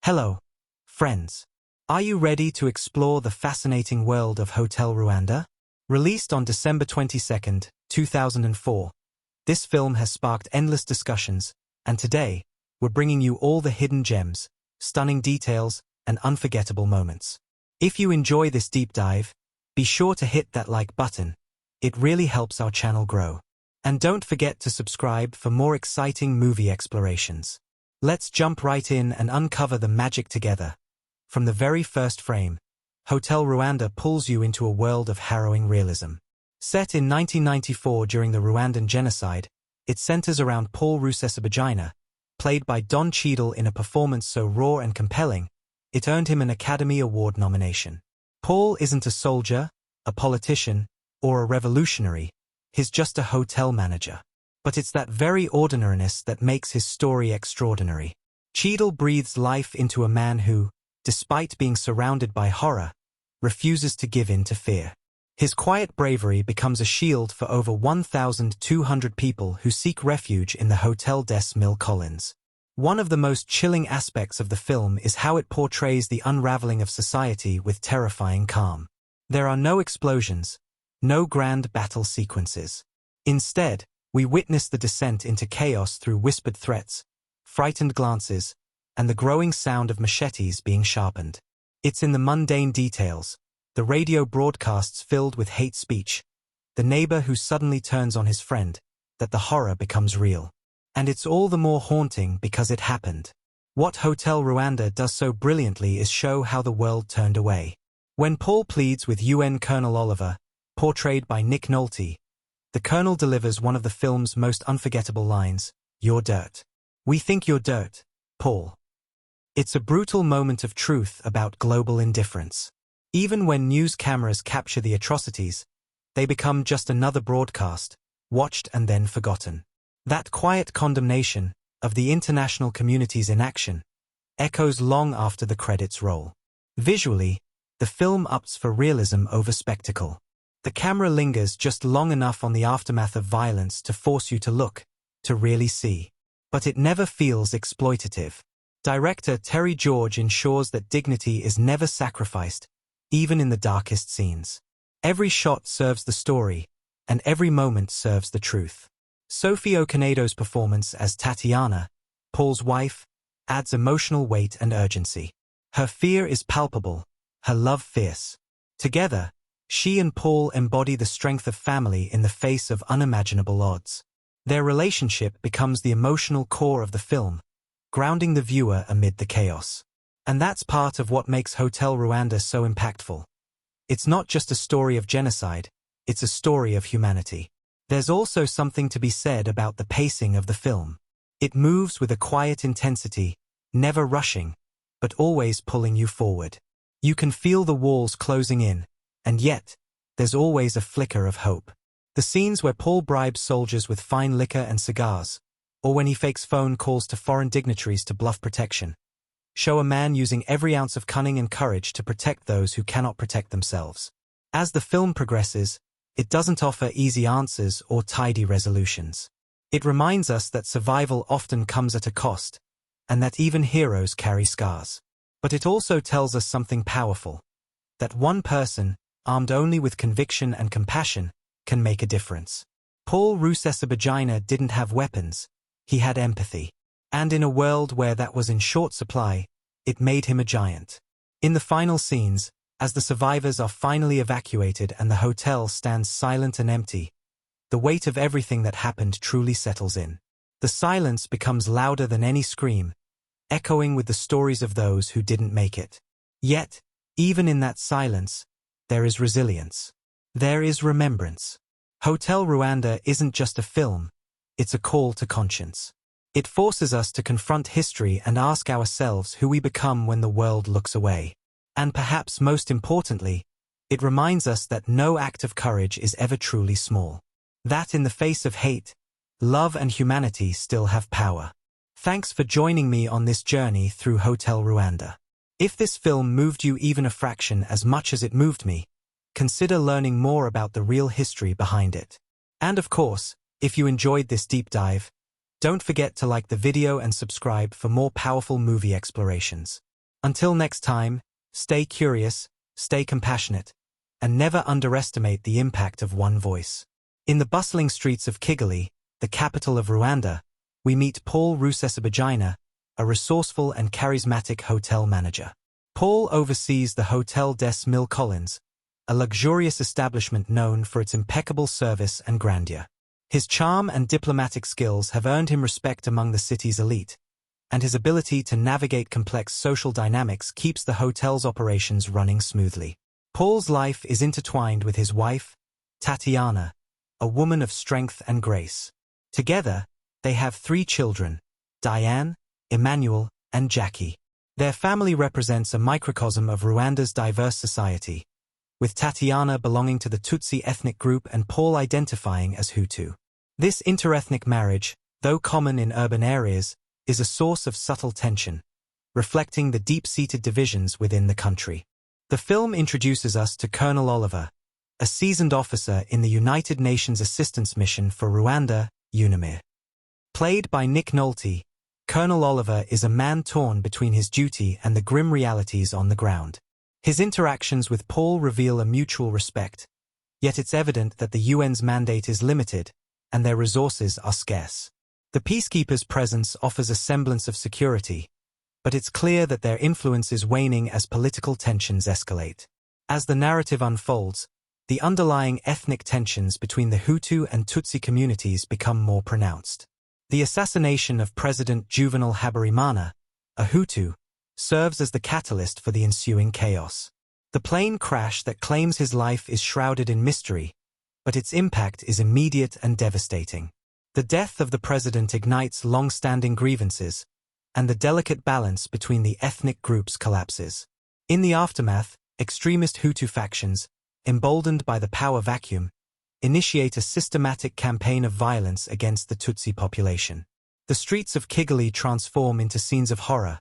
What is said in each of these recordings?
Hello, friends. Are you ready to explore the fascinating world of Hotel Rwanda? Released on December 22, 2004, this film has sparked endless discussions, and today, we're bringing you all the hidden gems, stunning details, and unforgettable moments. If you enjoy this deep dive, be sure to hit that like button. It really helps our channel grow. And don't forget to subscribe for more exciting movie explorations. Let's jump right in and uncover the magic together. From the very first frame, Hotel Rwanda pulls you into a world of harrowing realism. Set in 1994 during the Rwandan genocide, it centers around Paul Rusesabagina, played by Don Cheadle in a performance so raw and compelling, it earned him an Academy Award nomination. Paul isn't a soldier, a politician, or a revolutionary, he's just a hotel manager. But it's that very ordinariness that makes his story extraordinary. Cheadle breathes life into a man who, despite being surrounded by horror, refuses to give in to fear. His quiet bravery becomes a shield for over 1,200 people who seek refuge in the Hotel des Mille Collines. One of the most chilling aspects of the film is how it portrays the unraveling of society with terrifying calm. There are no explosions, no grand battle sequences. Instead, we witness the descent into chaos through whispered threats, frightened glances, and the growing sound of machetes being sharpened. It's in the mundane details, the radio broadcasts filled with hate speech, the neighbor who suddenly turns on his friend, that the horror becomes real. And it's all the more haunting because it happened. What Hotel Rwanda does so brilliantly is show how the world turned away. When Paul pleads with UN Colonel Oliver, portrayed by Nick Nolte, the Colonel delivers one of the film's most unforgettable lines, "You're dirt. We think you're dirt, Paul." It's a brutal moment of truth about global indifference. Even when news cameras capture the atrocities, they become just another broadcast, watched and then forgotten. That quiet condemnation of the international community's inaction echoes long after the credits roll. Visually, the film opts for realism over spectacle. The camera lingers just long enough on the aftermath of violence to force you to look, to really see. But it never feels exploitative. Director Terry George ensures that dignity is never sacrificed, even in the darkest scenes. Every shot serves the story, and every moment serves the truth. Sophie Okonedo's performance as Tatiana, Paul's wife, adds emotional weight and urgency. Her fear is palpable, her love fierce. Together, she and Paul embody the strength of family in the face of unimaginable odds. Their relationship becomes the emotional core of the film, grounding the viewer amid the chaos. And that's part of what makes Hotel Rwanda so impactful. It's not just a story of genocide, it's a story of humanity. There's also something to be said about the pacing of the film. It moves with a quiet intensity, never rushing, but always pulling you forward. You can feel the walls closing in, and yet, there's always a flicker of hope. The scenes where Paul bribes soldiers with fine liquor and cigars, or when he fakes phone calls to foreign dignitaries to bluff protection, show a man using every ounce of cunning and courage to protect those who cannot protect themselves. As the film progresses, it doesn't offer easy answers or tidy resolutions. It reminds us that survival often comes at a cost, and that even heroes carry scars. But it also tells us something powerful, that one person, armed only with conviction and compassion, can make a difference. Paul Rusesabagina didn't have weapons, he had empathy. And in a world where that was in short supply, it made him a giant. In the final scenes, as the survivors are finally evacuated and the hotel stands silent and empty, the weight of everything that happened truly settles in. The silence becomes louder than any scream, echoing with the stories of those who didn't make it. Yet, even in that silence, there is resilience. There is remembrance. Hotel Rwanda isn't just a film, it's a call to conscience. It forces us to confront history and ask ourselves who we become when the world looks away. And perhaps most importantly, it reminds us that no act of courage is ever truly small. That in the face of hate, love and humanity still have power. Thanks for joining me on this journey through Hotel Rwanda. If this film moved you even a fraction as much as it moved me, consider learning more about the real history behind it. And of course, if you enjoyed this deep dive, don't forget to like the video and subscribe for more powerful movie explorations. Until next time, stay curious, stay compassionate, and never underestimate the impact of one voice. In the bustling streets of Kigali, the capital of Rwanda, we meet Paul Rusesabagina, a resourceful and charismatic hotel manager. Paul oversees the Hotel des Mille Collines, a luxurious establishment known for its impeccable service and grandeur. His charm and diplomatic skills have earned him respect among the city's elite, and his ability to navigate complex social dynamics keeps the hotel's operations running smoothly. Paul's life is intertwined with his wife, Tatiana, a woman of strength and grace. Together, they have 3 children, Diane, Emmanuel, and Jackie. Their family represents a microcosm of Rwanda's diverse society, with Tatiana belonging to the Tutsi ethnic group and Paul identifying as Hutu. This interethnic marriage, though common in urban areas, is a source of subtle tension, reflecting the deep-seated divisions within the country. The film introduces us to Colonel Oliver, a seasoned officer in the United Nations Assistance Mission for Rwanda, UNAMIR. Played by Nick Nolte, Colonel Oliver is a man torn between his duty and the grim realities on the ground. His interactions with Paul reveal a mutual respect, yet it's evident that the UN's mandate is limited, and their resources are scarce. The peacekeepers' presence offers a semblance of security, but it's clear that their influence is waning as political tensions escalate. As the narrative unfolds, the underlying ethnic tensions between the Hutu and Tutsi communities become more pronounced. The assassination of President Juvenal Habyarimana, a Hutu, serves as the catalyst for the ensuing chaos. The plane crash that claims his life is shrouded in mystery, but its impact is immediate and devastating. The death of the president ignites long-standing grievances, and the delicate balance between the ethnic groups collapses. In the aftermath, extremist Hutu factions, emboldened by the power vacuum, initiate a systematic campaign of violence against the Tutsi population. The streets of Kigali transform into scenes of horror,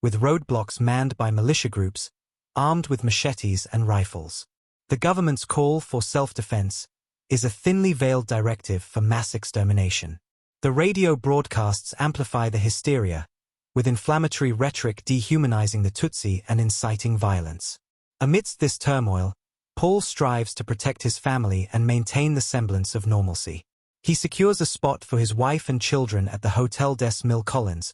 with roadblocks manned by militia groups, armed with machetes and rifles. The government's call for self-defense is a thinly veiled directive for mass extermination. The radio broadcasts amplify the hysteria, with inflammatory rhetoric dehumanizing the Tutsi and inciting violence. Amidst this turmoil, Paul strives to protect his family and maintain the semblance of normalcy. He secures a spot for his wife and children at the Hotel des Mille Collines,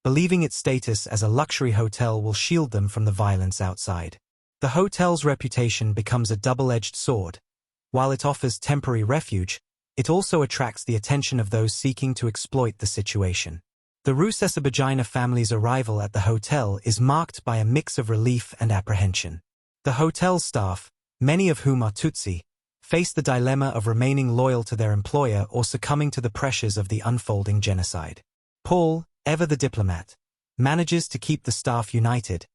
believing its status as a luxury hotel will shield them from the violence outside. The hotel's reputation becomes a double-edged sword. While it offers temporary refuge, it also attracts the attention of those seeking to exploit the situation. The Rusesabagina family's arrival at the hotel is marked by a mix of relief and apprehension. The hotel's staff, many of whom are Tutsi, face the dilemma of remaining loyal to their employer or succumbing to the pressures of the unfolding genocide. Paul, ever the diplomat, manages to keep the staff united,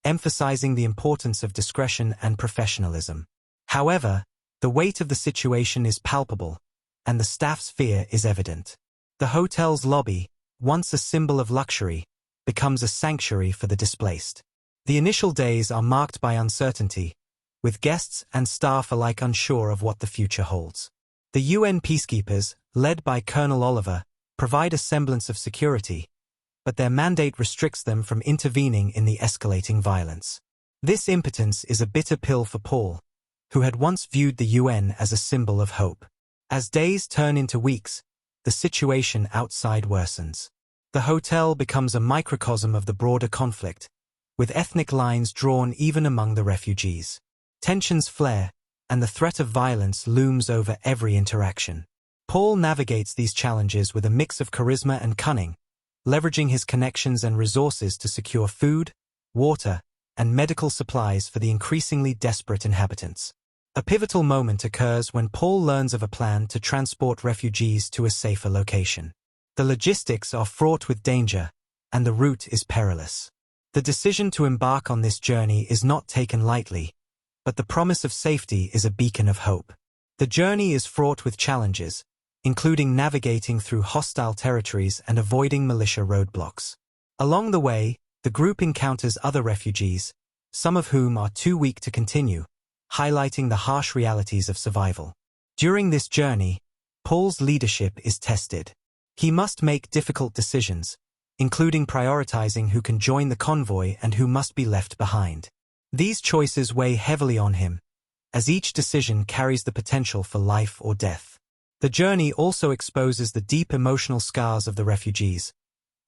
emphasizing the importance of discretion and professionalism. However, the weight of the situation is palpable, and the staff's fear is evident. The hotel's lobby, once a symbol of luxury, becomes a sanctuary for the displaced. The initial days are marked by uncertainty, with guests and staff alike unsure of what the future holds. The UN peacekeepers, led by Colonel Oliver, provide a semblance of security, but their mandate restricts them from intervening in the escalating violence. This impotence is a bitter pill for Paul, who had once viewed the UN as a symbol of hope. As days turn into weeks, the situation outside worsens. The hotel becomes a microcosm of the broader conflict, with ethnic lines drawn even among the refugees. Tensions flare, and the threat of violence looms over every interaction. Paul navigates these challenges with a mix of charisma and cunning, leveraging his connections and resources to secure food, water, and medical supplies for the increasingly desperate inhabitants. A pivotal moment occurs when Paul learns of a plan to transport refugees to a safer location. The logistics are fraught with danger, and the route is perilous. The decision to embark on this journey is not taken lightly, but the promise of safety is a beacon of hope. The journey is fraught with challenges, including navigating through hostile territories and avoiding militia roadblocks. Along the way, the group encounters other refugees, some of whom are too weak to continue, highlighting the harsh realities of survival. During this journey, Paul's leadership is tested. He must make difficult decisions, including prioritizing who can join the convoy and who must be left behind. These choices weigh heavily on him, as each decision carries the potential for life or death. The journey also exposes the deep emotional scars of the refugees,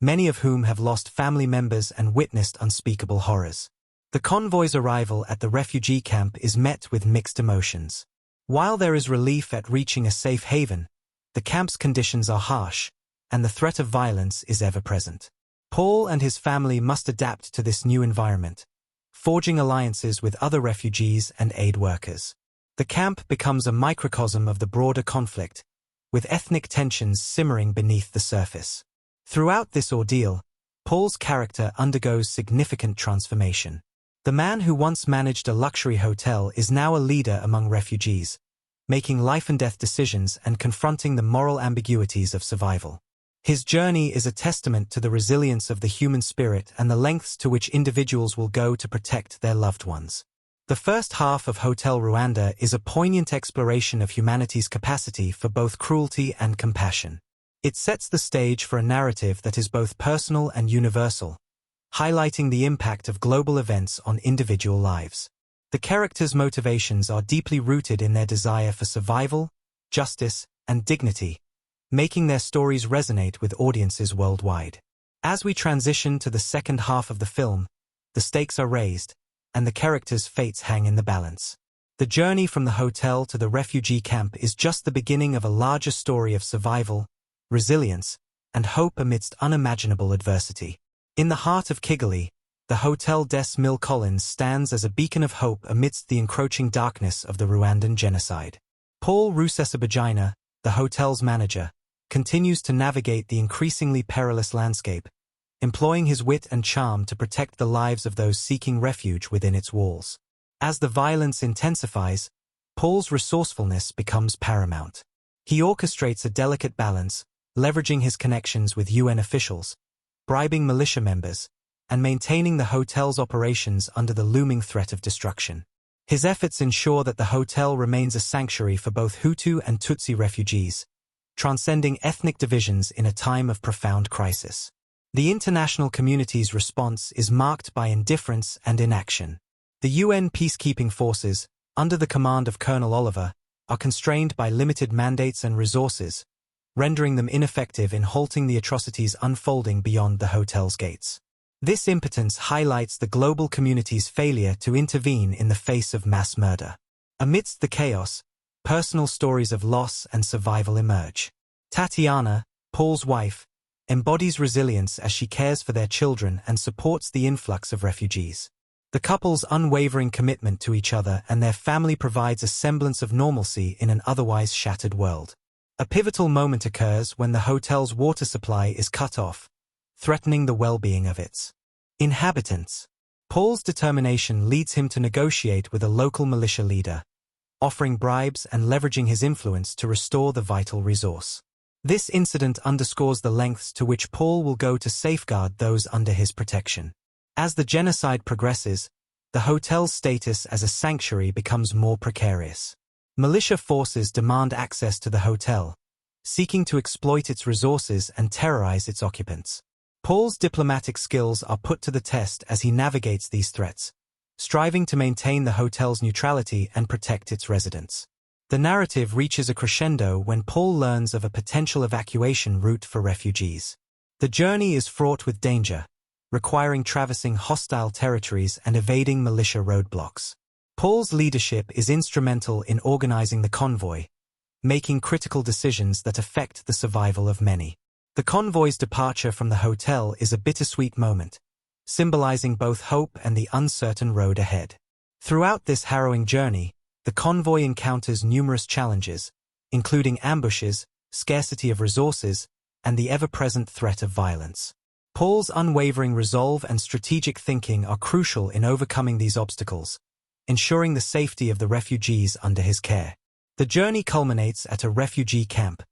many of whom have lost family members and witnessed unspeakable horrors. The convoy's arrival at the refugee camp is met with mixed emotions. While there is relief at reaching a safe haven, the camp's conditions are harsh, and the threat of violence is ever present. Paul and his family must adapt to this new environment, forging alliances with other refugees and aid workers. The camp becomes a microcosm of the broader conflict, with ethnic tensions simmering beneath the surface. Throughout this ordeal, Paul's character undergoes significant transformation. The man who once managed a luxury hotel is now a leader among refugees, making life-and-death decisions and confronting the moral ambiguities of survival. His journey is a testament to the resilience of the human spirit and the lengths to which individuals will go to protect their loved ones. The first half of Hotel Rwanda is a poignant exploration of humanity's capacity for both cruelty and compassion. It sets the stage for a narrative that is both personal and universal, highlighting the impact of global events on individual lives. The characters' motivations are deeply rooted in their desire for survival, justice, and dignity, making their stories resonate with audiences worldwide. As we transition to the second half of the film, the stakes are raised, and the characters' fates hang in the balance. The journey from the hotel to the refugee camp is just the beginning of a larger story of survival, resilience, and hope amidst unimaginable adversity. In the heart of Kigali, the Hotel des Mille Collines stands as a beacon of hope amidst the encroaching darkness of the Rwandan genocide. Paul Rusesabagina, the hotel's manager, continues to navigate the increasingly perilous landscape, employing his wit and charm to protect the lives of those seeking refuge within its walls. As the violence intensifies, Paul's resourcefulness becomes paramount. He orchestrates a delicate balance, leveraging his connections with UN officials, bribing militia members, and maintaining the hotel's operations under the looming threat of destruction. His efforts ensure that the hotel remains a sanctuary for both Hutu and Tutsi refugees, transcending ethnic divisions in a time of profound crisis. The international community's response is marked by indifference and inaction. The UN peacekeeping forces, under the command of Colonel Oliver, are constrained by limited mandates and resources, rendering them ineffective in halting the atrocities unfolding beyond the hotel's gates. This impotence highlights the global community's failure to intervene in the face of mass murder. Amidst the chaos, personal stories of loss and survival emerge. Tatiana, Paul's wife, embodies resilience as she cares for their children and supports the influx of refugees. The couple's unwavering commitment to each other and their family provides a semblance of normalcy in an otherwise shattered world. A pivotal moment occurs when the hotel's water supply is cut off, threatening the well-being of its inhabitants. Paul's determination leads him to negotiate with a local militia leader, offering bribes and leveraging his influence to restore the vital resource. This incident underscores the lengths to which Paul will go to safeguard those under his protection. As the genocide progresses, the hotel's status as a sanctuary becomes more precarious. Militia forces demand access to the hotel, seeking to exploit its resources and terrorize its occupants. Paul's diplomatic skills are put to the test as he navigates these threats, striving to maintain the hotel's neutrality and protect its residents. The narrative reaches a crescendo when Paul learns of a potential evacuation route for refugees. The journey is fraught with danger, requiring traversing hostile territories and evading militia roadblocks. Paul's leadership is instrumental in organizing the convoy, making critical decisions that affect the survival of many. The convoy's departure from the hotel is a bittersweet moment, symbolizing both hope and the uncertain road ahead. Throughout this harrowing journey, the convoy encounters numerous challenges, including ambushes, scarcity of resources, and the ever-present threat of violence. Paul's unwavering resolve and strategic thinking are crucial in overcoming these obstacles, ensuring the safety of the refugees under his care. The journey culminates at a refugee camp,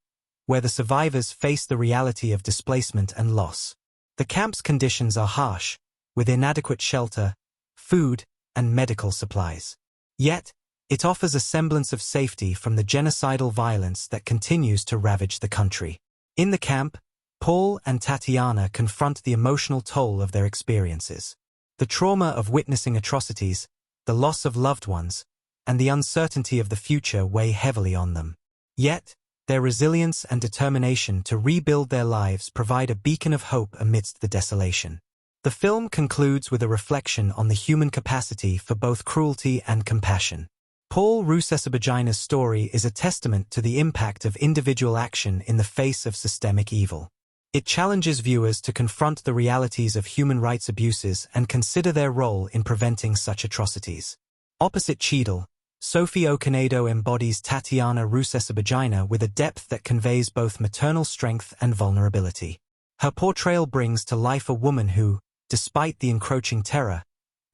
where the survivors face the reality of displacement and loss. The camp's conditions are harsh, with inadequate shelter, food, and medical supplies. Yet, it offers a semblance of safety from the genocidal violence that continues to ravage the country. In the camp, Paul and Tatiana confront the emotional toll of their experiences. The trauma of witnessing atrocities, the loss of loved ones, and the uncertainty of the future weigh heavily on them. Yet, their resilience and determination to rebuild their lives provide a beacon of hope amidst the desolation. The film concludes with a reflection on the human capacity for both cruelty and compassion. Paul Rusesabagina's story is a testament to the impact of individual action in the face of systemic evil. It challenges viewers to confront the realities of human rights abuses and consider their role in preventing such atrocities. Opposite Cheadle, Sophie Okonedo embodies Tatiana Rusesabagina with a depth that conveys both maternal strength and vulnerability. Her portrayal brings to life a woman who, despite the encroaching terror,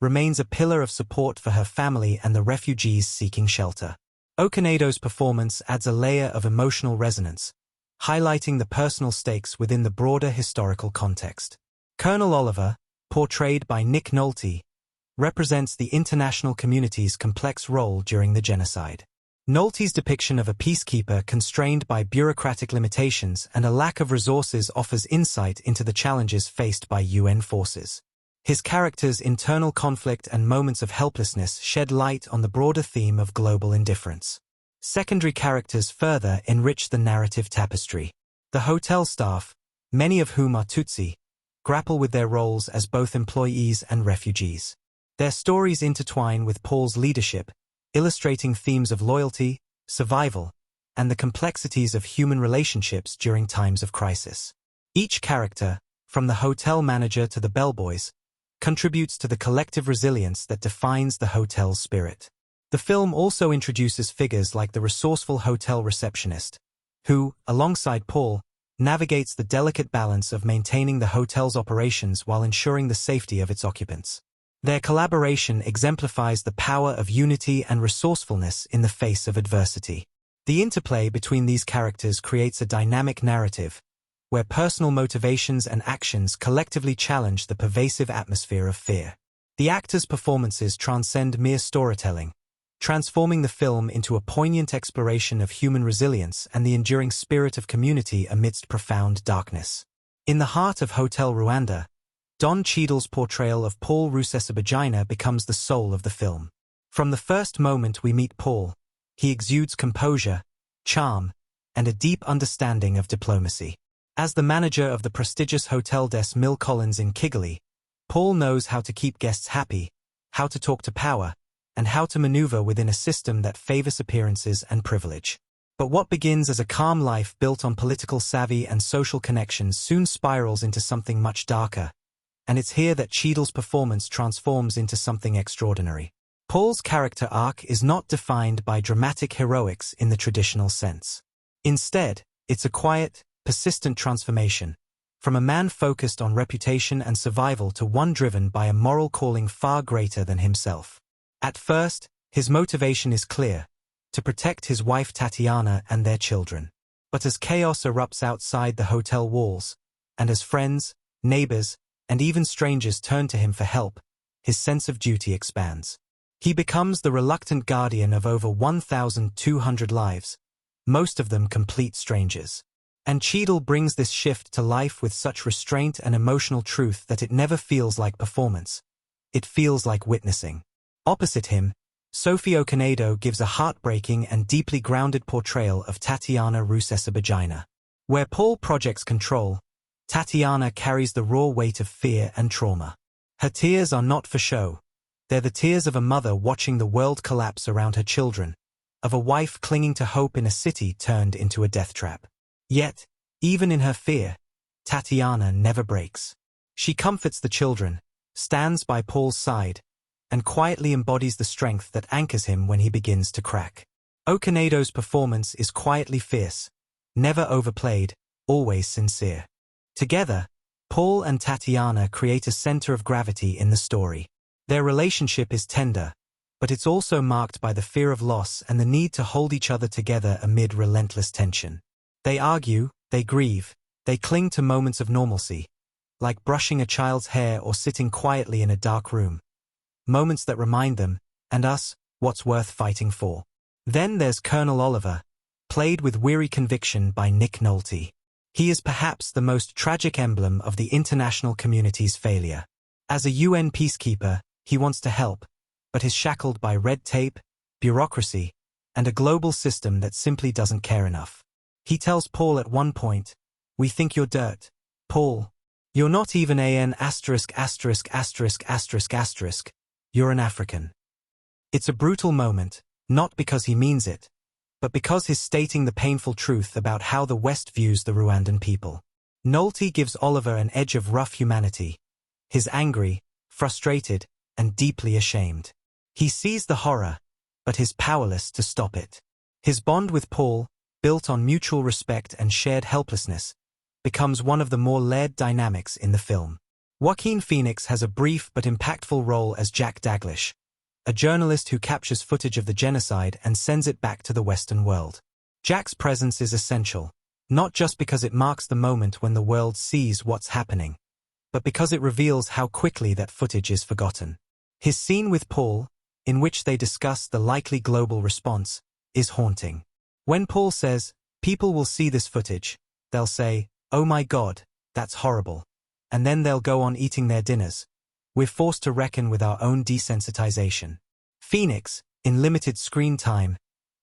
remains a pillar of support for her family and the refugees seeking shelter. Okonedo's performance adds a layer of emotional resonance, highlighting the personal stakes within the broader historical context. Colonel Oliver, portrayed by Nick Nolte, represents the international community's complex role during the genocide. Nolte's depiction of a peacekeeper constrained by bureaucratic limitations and a lack of resources offers insight into the challenges faced by UN forces. His character's internal conflict and moments of helplessness shed light on the broader theme of global indifference. Secondary characters further enrich the narrative tapestry. The hotel staff, many of whom are Tutsi, grapple with their roles as both employees and refugees. Their stories intertwine with Paul's leadership, illustrating themes of loyalty, survival, and the complexities of human relationships during times of crisis. Each character, from the hotel manager to the bellboys, contributes to the collective resilience that defines the hotel's spirit. The film also introduces figures like the resourceful hotel receptionist, who, alongside Paul, navigates the delicate balance of maintaining the hotel's operations while ensuring the safety of its occupants. Their collaboration exemplifies the power of unity and resourcefulness in the face of adversity. The interplay between these characters creates a dynamic narrative, where personal motivations and actions collectively challenge the pervasive atmosphere of fear. The actors' performances transcend mere storytelling, transforming the film into a poignant exploration of human resilience and the enduring spirit of community amidst profound darkness. In the heart of Hotel Rwanda, Don Cheadle's portrayal of Paul Rusesabagina becomes the soul of the film. From the first moment we meet Paul, he exudes composure, charm, and a deep understanding of diplomacy. As the manager of the prestigious Hotel des Mille Collines in Kigali, Paul knows how to keep guests happy, how to talk to power, and how to maneuver within a system that favors appearances and privilege. But what begins as a calm life built on political savvy and social connections soon spirals into something much darker, and it's here that Cheadle's performance transforms into something extraordinary. Paul's character arc is not defined by dramatic heroics in the traditional sense. Instead, it's a quiet, persistent transformation, from a man focused on reputation and survival to one driven by a moral calling far greater than himself. At first, his motivation is clear: to protect his wife Tatiana and their children. But as chaos erupts outside the hotel walls, and as friends, neighbors, and even strangers turn to him for help, his sense of duty expands. He becomes the reluctant guardian of over 1,200 lives, most of them complete strangers. And Cheadle brings this shift to life with such restraint and emotional truth that it never feels like performance. It feels like witnessing. Opposite him, Sophie Okonedo gives a heartbreaking and deeply grounded portrayal of Tatiana Rusesabagina. Where Paul projects control, Tatiana carries the raw weight of fear and trauma. Her tears are not for show. They're the tears of a mother watching the world collapse around her children, of a wife clinging to hope in a city turned into a death trap. Yet, even in her fear, Tatiana never breaks. She comforts the children, stands by Paul's side, and quietly embodies the strength that anchors him when he begins to crack. Okonedo's performance is quietly fierce, never overplayed, always sincere. Together, Paul and Tatiana create a center of gravity in the story. Their relationship is tender, but it's also marked by the fear of loss and the need to hold each other together amid relentless tension. They argue, they grieve, they cling to moments of normalcy, like brushing a child's hair or sitting quietly in a dark room. Moments that remind them, and us, what's worth fighting for. Then there's Colonel Oliver, played with weary conviction by Nick Nolte. He is perhaps the most tragic emblem of the international community's failure. As a UN peacekeeper, he wants to help, but is shackled by red tape, bureaucracy, and a global system that simply doesn't care enough. He tells Paul at one point, "We think you're dirt. Paul, you're not even an asterisk asterisk asterisk asterisk asterisk. You're an African." It's a brutal moment, not because he means it, but because he's stating the painful truth about how the West views the Rwandan people. Nolte gives Oliver an edge of rough humanity. He's angry, frustrated, and deeply ashamed. He sees the horror, but is powerless to stop it. His bond with Paul, built on mutual respect and shared helplessness, becomes one of the more layered dynamics in the film. Joaquin Phoenix has a brief but impactful role as Jack Daglish, a journalist who captures footage of the genocide and sends it back to the Western world. Jack's presence is essential, not just because it marks the moment when the world sees what's happening, but because it reveals how quickly that footage is forgotten. His scene with Paul, in which they discuss the likely global response, is haunting. When Paul says, "People will see this footage, they'll say, 'Oh my God, that's horrible,' and then they'll go on eating their dinners," we're forced to reckon with our own desensitization. Phoenix, in limited screen time,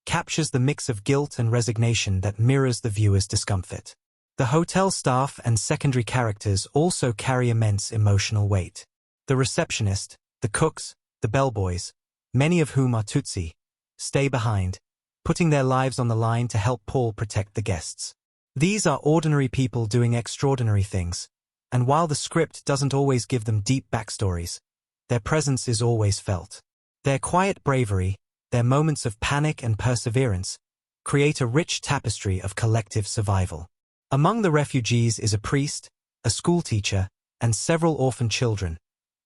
captures the mix of guilt and resignation that mirrors the viewer's discomfort. The hotel staff and secondary characters also carry immense emotional weight. The receptionist, the cooks, the bellboys, many of whom are Tutsi, stay behind, putting their lives on the line to help Paul protect the guests. These are ordinary people doing extraordinary things, and while the script doesn't always give them deep backstories, their presence is always felt. Their quiet bravery, their moments of panic and perseverance, create a rich tapestry of collective survival. Among the refugees is a priest, a schoolteacher, and several orphan children,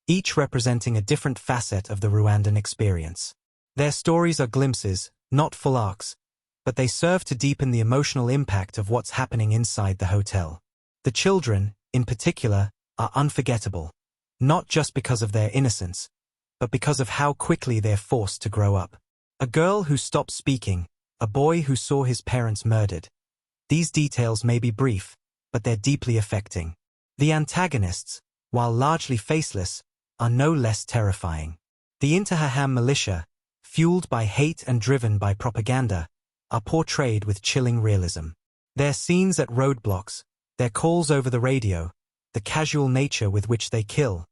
each representing a different facet of the Rwandan experience. Their stories are glimpses, not full arcs, but they serve to deepen the emotional impact of what's happening inside the hotel. The children, in particular, are unforgettable, not just because of their innocence, but because of how quickly they're forced to grow up. A girl who stops speaking, a boy who saw his parents murdered. These details may be brief, but they're deeply affecting. The antagonists, while largely faceless, are no less terrifying. The Interahamwe militia, fueled by hate and driven by propaganda, are portrayed with chilling realism. Their scenes at roadblocks, their calls over the radio, the casual nature with which they kill,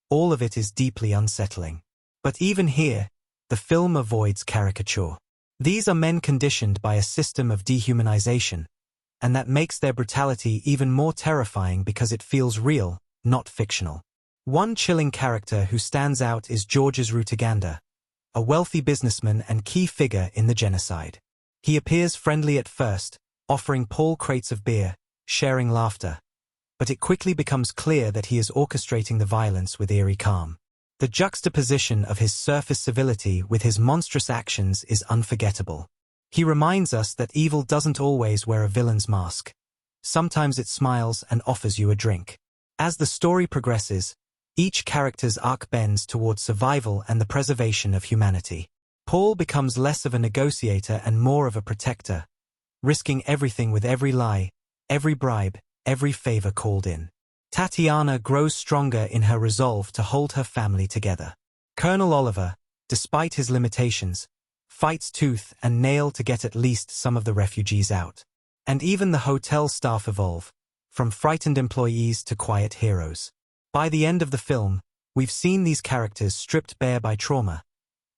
all of it is deeply unsettling. But even here, the film avoids caricature. These are men conditioned by a system of dehumanization, and that makes their brutality even more terrifying because it feels real, not fictional. One chilling character who stands out is Georges Rutaganda, a wealthy businessman and key figure in the genocide. He appears friendly at first, offering Paul crates of beer, sharing laughter, but it quickly becomes clear that he is orchestrating the violence with eerie calm. The juxtaposition of his surface civility with his monstrous actions is unforgettable. He reminds us that evil doesn't always wear a villain's mask. Sometimes it smiles and offers you a drink. As the story progresses, each character's arc bends towards survival and the preservation of humanity. Paul becomes less of a negotiator and more of a protector, risking everything with every lie, every bribe, every favor called in. Tatiana grows stronger in her resolve to hold her family together. Colonel Oliver, despite his limitations, fights tooth and nail to get at least some of the refugees out. And even the hotel staff evolve, from frightened employees to quiet heroes. By the end of the film, we've seen these characters stripped bare by trauma,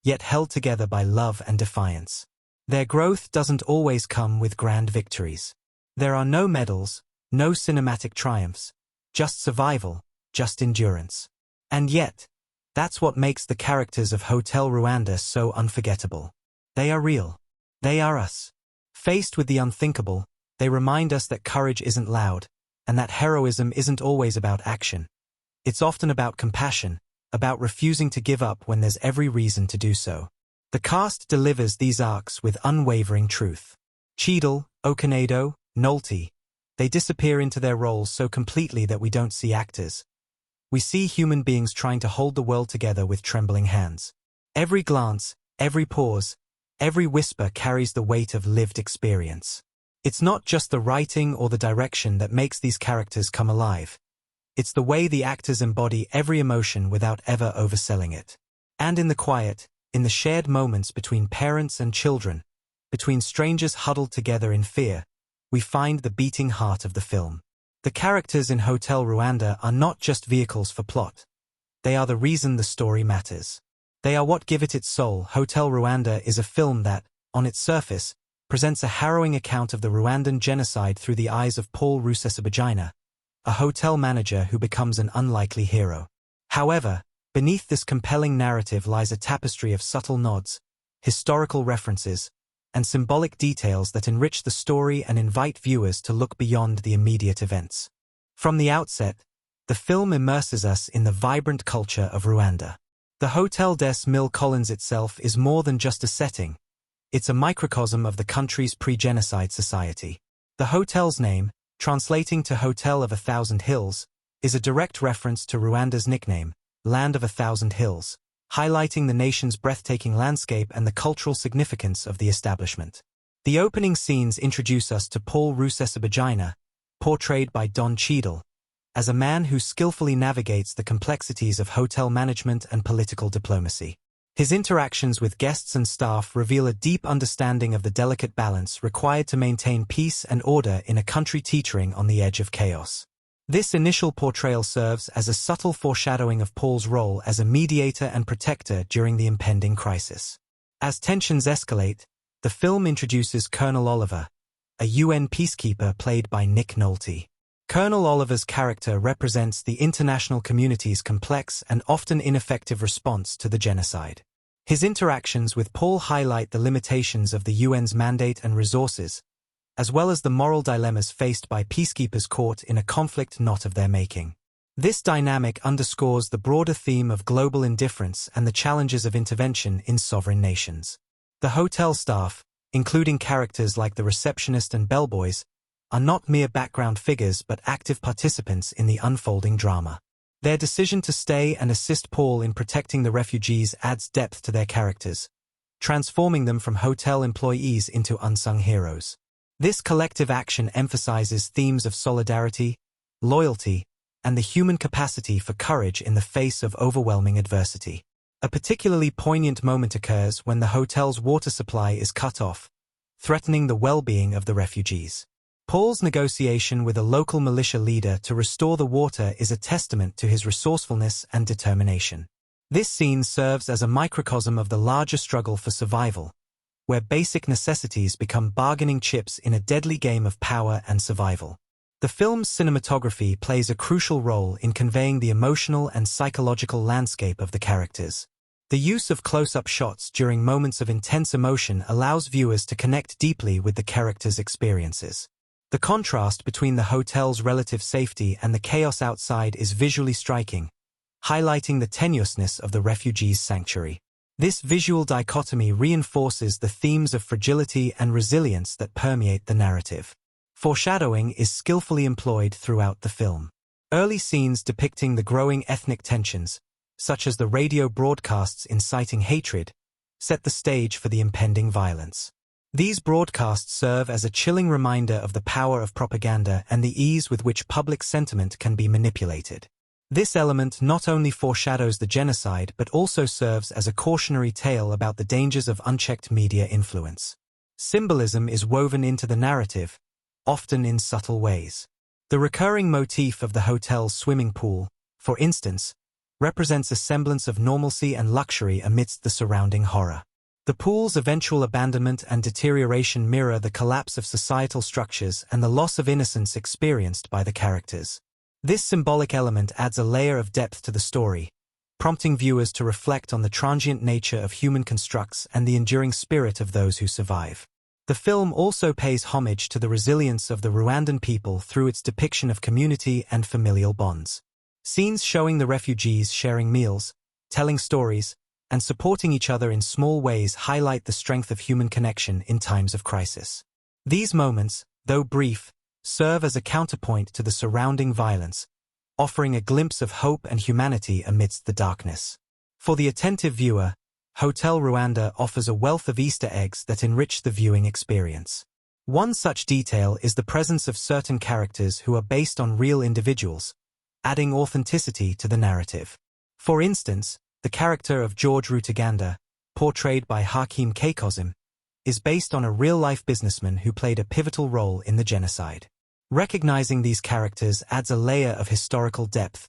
yet held together by love and defiance. Their growth doesn't always come with grand victories. There are no medals, no cinematic triumphs, just survival, just endurance. And yet, that's what makes the characters of Hotel Rwanda so unforgettable. They are real. They are us. Faced with the unthinkable, they remind us that courage isn't loud, and that heroism isn't always about action. It's often about compassion, about refusing to give up when there's every reason to do so. The cast delivers these arcs with unwavering truth. Cheadle, Okonedo, Nolte, they disappear into their roles so completely that we don't see actors. We see human beings trying to hold the world together with trembling hands. Every glance, every pause, every whisper carries the weight of lived experience. It's not just the writing or the direction that makes these characters come alive. It's the way the actors embody every emotion without ever overselling it. And in the quiet, in the shared moments between parents and children, between strangers huddled together in fear, we find the beating heart of the film. The characters in Hotel Rwanda are not just vehicles for plot. They are the reason the story matters. They are what give it its soul. Hotel Rwanda is a film that, on its surface, presents a harrowing account of the Rwandan genocide through the eyes of Paul Rusesabagina, a hotel manager who becomes an unlikely hero. However, beneath this compelling narrative lies a tapestry of subtle nods, historical references, and symbolic details that enrich the story and invite viewers to look beyond the immediate events. From the outset, the film immerses us in the vibrant culture of Rwanda. The Hotel des Mille Collines itself is more than just a setting. It's a microcosm of the country's pre-genocide society. The hotel's name, translating to Hotel of 1,000 Hills, is a direct reference to Rwanda's nickname, Land of 1,000 Hills, highlighting the nation's breathtaking landscape and the cultural significance of the establishment. The opening scenes introduce us to Paul Rusesabagina, portrayed by Don Cheadle, as a man who skillfully navigates the complexities of hotel management and political diplomacy. His interactions with guests and staff reveal a deep understanding of the delicate balance required to maintain peace and order in a country teetering on the edge of chaos. This initial portrayal serves as a subtle foreshadowing of Paul's role as a mediator and protector during the impending crisis. As tensions escalate, the film introduces Colonel Oliver, a UN peacekeeper played by Nick Nolte. Colonel Oliver's character represents the international community's complex and often ineffective response to the genocide. His interactions with Paul highlight the limitations of the UN's mandate and resources, as well as the moral dilemmas faced by peacekeepers caught in a conflict not of their making. This dynamic underscores the broader theme of global indifference and the challenges of intervention in sovereign nations. The hotel staff, including characters like the receptionist and bellboys, are not mere background figures but active participants in the unfolding drama. Their decision to stay and assist Paul in protecting the refugees adds depth to their characters, transforming them from hotel employees into unsung heroes. This collective action emphasizes themes of solidarity, loyalty, and the human capacity for courage in the face of overwhelming adversity. A particularly poignant moment occurs when the hotel's water supply is cut off, threatening the well-being of the refugees. Paul's negotiation with a local militia leader to restore the water is a testament to his resourcefulness and determination. This scene serves as a microcosm of the larger struggle for survival, where basic necessities become bargaining chips in a deadly game of power and survival. The film's cinematography plays a crucial role in conveying the emotional and psychological landscape of the characters. The use of close-up shots during moments of intense emotion allows viewers to connect deeply with the characters' experiences. The contrast between the hotel's relative safety and the chaos outside is visually striking, highlighting the tenuousness of the refugees' sanctuary. This visual dichotomy reinforces the themes of fragility and resilience that permeate the narrative. Foreshadowing is skillfully employed throughout the film. Early scenes depicting the growing ethnic tensions, such as the radio broadcasts inciting hatred, set the stage for the impending violence. These broadcasts serve as a chilling reminder of the power of propaganda and the ease with which public sentiment can be manipulated. This element not only foreshadows the genocide but also serves as a cautionary tale about the dangers of unchecked media influence. Symbolism is woven into the narrative, often in subtle ways. The recurring motif of the hotel's swimming pool, for instance, represents a semblance of normalcy and luxury amidst the surrounding horror. The pool's eventual abandonment and deterioration mirror the collapse of societal structures and the loss of innocence experienced by the characters. This symbolic element adds a layer of depth to the story, prompting viewers to reflect on the transient nature of human constructs and the enduring spirit of those who survive. The film also pays homage to the resilience of the Rwandan people through its depiction of community and familial bonds. Scenes showing the refugees sharing meals, telling stories, and supporting each other in small ways highlight the strength of human connection in times of crisis. These moments, though brief, serve as a counterpoint to the surrounding violence, offering a glimpse of hope and humanity amidst the darkness. For the attentive viewer, Hotel Rwanda offers a wealth of Easter eggs that enrich the viewing experience. One such detail is the presence of certain characters who are based on real individuals, adding authenticity to the narrative. For instance, the character of George Rutaganda, portrayed by Hakeem Kekozim, is based on a real-life businessman who played a pivotal role in the genocide. Recognizing these characters adds a layer of historical depth,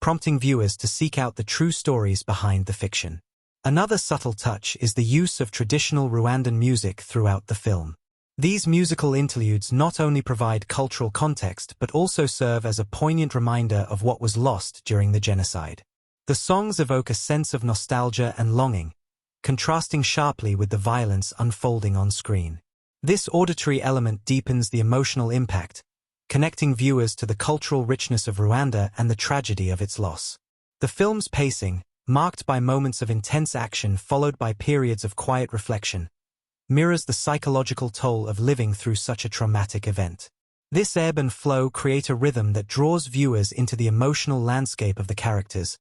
prompting viewers to seek out the true stories behind the fiction. Another subtle touch is the use of traditional Rwandan music throughout the film. These musical interludes not only provide cultural context but also serve as a poignant reminder of what was lost during the genocide. The songs evoke a sense of nostalgia and longing, contrasting sharply with the violence unfolding on screen. This auditory element deepens the emotional impact, connecting viewers to the cultural richness of Rwanda and the tragedy of its loss. The film's pacing, marked by moments of intense action followed by periods of quiet reflection, mirrors the psychological toll of living through such a traumatic event. This ebb and flow create a rhythm that draws viewers into the emotional landscape of the characters,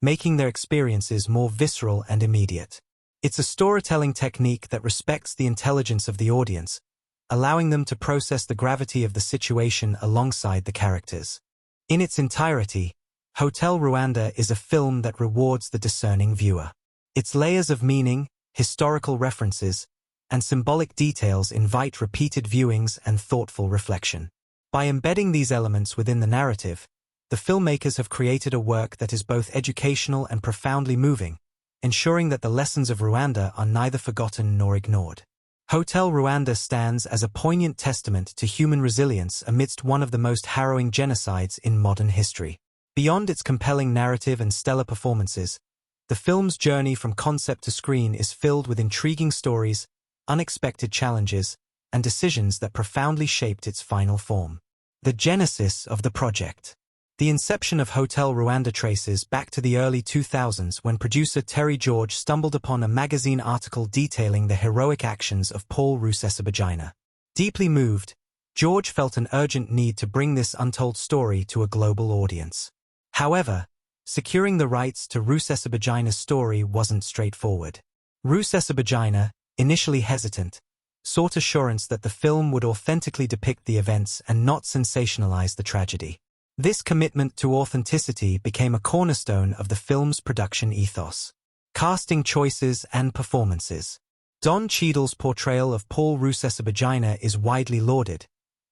making their experiences more visceral and immediate. It's a storytelling technique that respects the intelligence of the audience, allowing them to process the gravity of the situation alongside the characters. In its entirety, Hotel Rwanda is a film that rewards the discerning viewer. Its layers of meaning, historical references, and symbolic details invite repeated viewings and thoughtful reflection. By embedding these elements within the narrative, the filmmakers have created a work that is both educational and profoundly moving, ensuring that the lessons of Rwanda are neither forgotten nor ignored. Hotel Rwanda stands as a poignant testament to human resilience amidst one of the most harrowing genocides in modern history. Beyond its compelling narrative and stellar performances, the film's journey from concept to screen is filled with intriguing stories, unexpected challenges, and decisions that profoundly shaped its final form. The genesis of the project. The inception of Hotel Rwanda traces back to the early 2000s when producer Terry George stumbled upon a magazine article detailing the heroic actions of Paul Rusesabagina. Deeply moved, George felt an urgent need to bring this untold story to a global audience. However, securing the rights to Rusesabagina's story wasn't straightforward. Rusesabagina, initially hesitant, sought assurance that the film would authentically depict the events and not sensationalize the tragedy. This commitment to authenticity became a cornerstone of the film's production ethos. Casting choices and performances. Don Cheadle's portrayal of Paul Rusesabagina is widely lauded,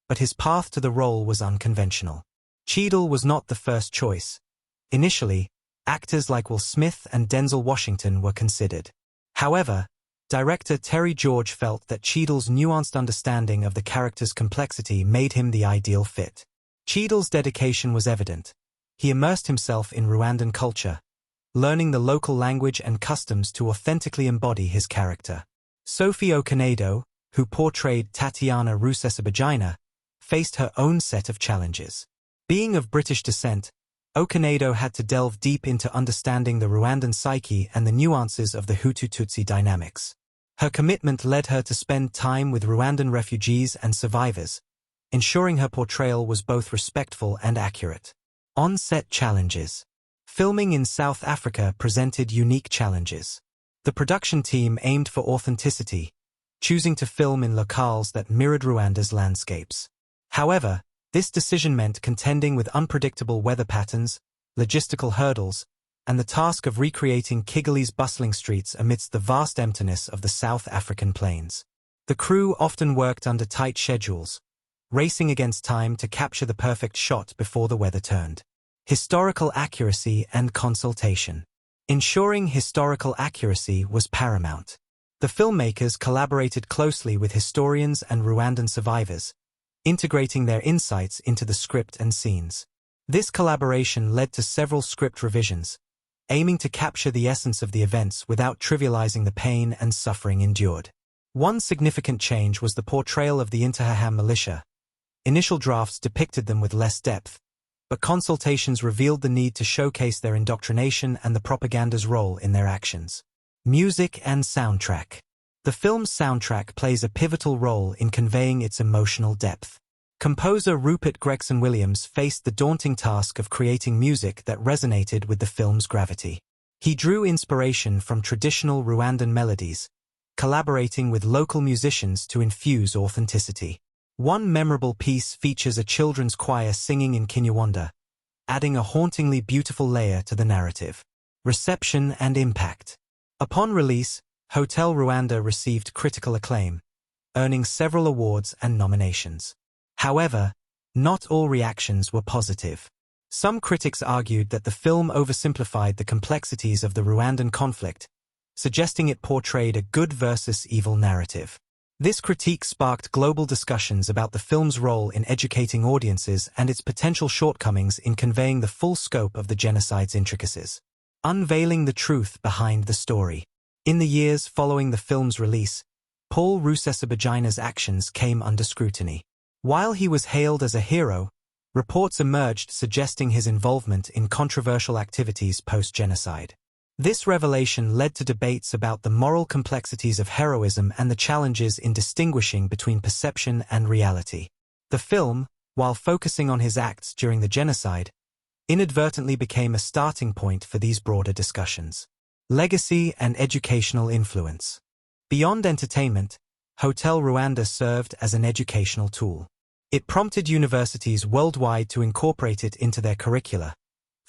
but his path to the role was unconventional. Cheadle was not the first choice. Initially, actors like Will Smith and Denzel Washington were considered. However, director Terry George felt that Cheadle's nuanced understanding of the character's complexity made him the ideal fit. Cheadle's dedication was evident. He immersed himself in Rwandan culture, learning the local language and customs to authentically embody his character. Sophie Okonedo, who portrayed Tatiana Rusesabagina, faced her own set of challenges. Being of British descent, Okonedo had to delve deep into understanding the Rwandan psyche and the nuances of the Hutu-Tutsi dynamics. Her commitment led her to spend time with Rwandan refugees and survivors, ensuring her portrayal was both respectful and accurate. On-set challenges. Filming in South Africa presented unique challenges. The production team aimed for authenticity, choosing to film in locales that mirrored Rwanda's landscapes. However, this decision meant contending with unpredictable weather patterns, logistical hurdles, and the task of recreating Kigali's bustling streets amidst the vast emptiness of the South African plains. The crew often worked under tight schedules, racing against time to capture the perfect shot before the weather turned. Historical accuracy and consultation. Ensuring historical accuracy was paramount. The filmmakers collaborated closely with historians and Rwandan survivors, integrating their insights into the script and scenes. This collaboration led to several script revisions, aiming to capture the essence of the events without trivializing the pain and suffering endured. One significant change was the portrayal of the Interahamwe militia. Initial drafts depicted them with less depth, but consultations revealed the need to showcase their indoctrination and the propaganda's role in their actions. Music and soundtrack. The film's soundtrack plays a pivotal role in conveying its emotional depth. Composer Rupert Gregson-Williams faced the daunting task of creating music that resonated with the film's gravity. He drew inspiration from traditional Rwandan melodies, collaborating with local musicians to infuse authenticity. One memorable piece features a children's choir singing in Kinyarwanda, adding a hauntingly beautiful layer to the narrative. Reception and impact. Upon release, Hotel Rwanda received critical acclaim, earning several awards and nominations. However, not all reactions were positive. Some critics argued that the film oversimplified the complexities of the Rwandan conflict, suggesting it portrayed a good versus evil narrative. This critique sparked global discussions about the film's role in educating audiences and its potential shortcomings in conveying the full scope of the genocide's intricacies. Unveiling the truth behind the story. In the years following the film's release, Paul Rusesabagina's actions came under scrutiny. While he was hailed as a hero, reports emerged suggesting his involvement in controversial activities post-genocide. This revelation led to debates about the moral complexities of heroism and the challenges in distinguishing between perception and reality. The film, while focusing on his acts during the genocide, inadvertently became a starting point for these broader discussions. Legacy and educational influence. Beyond entertainment, Hotel Rwanda served as an educational tool. It prompted universities worldwide to incorporate it into their curricula,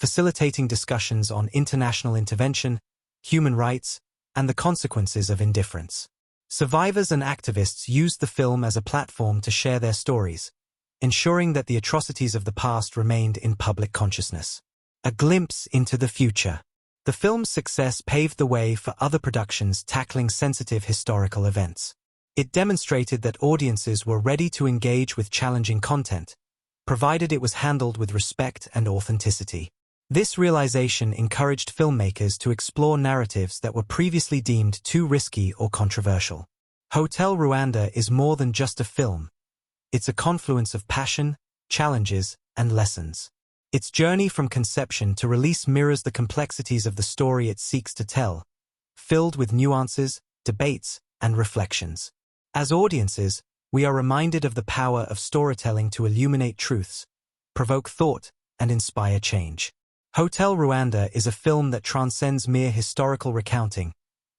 facilitating discussions on international intervention, human rights, and the consequences of indifference. Survivors and activists used the film as a platform to share their stories, ensuring that the atrocities of the past remained in public consciousness. A glimpse into the future. The film's success paved the way for other productions tackling sensitive historical events. It demonstrated that audiences were ready to engage with challenging content, provided it was handled with respect and authenticity. This realization encouraged filmmakers to explore narratives that were previously deemed too risky or controversial. Hotel Rwanda is more than just a film. It's a confluence of passion, challenges, and lessons. Its journey from conception to release mirrors the complexities of the story it seeks to tell, filled with nuances, debates, and reflections. As audiences, we are reminded of the power of storytelling to illuminate truths, provoke thought, and inspire change. Hotel Rwanda is a film that transcends mere historical recounting,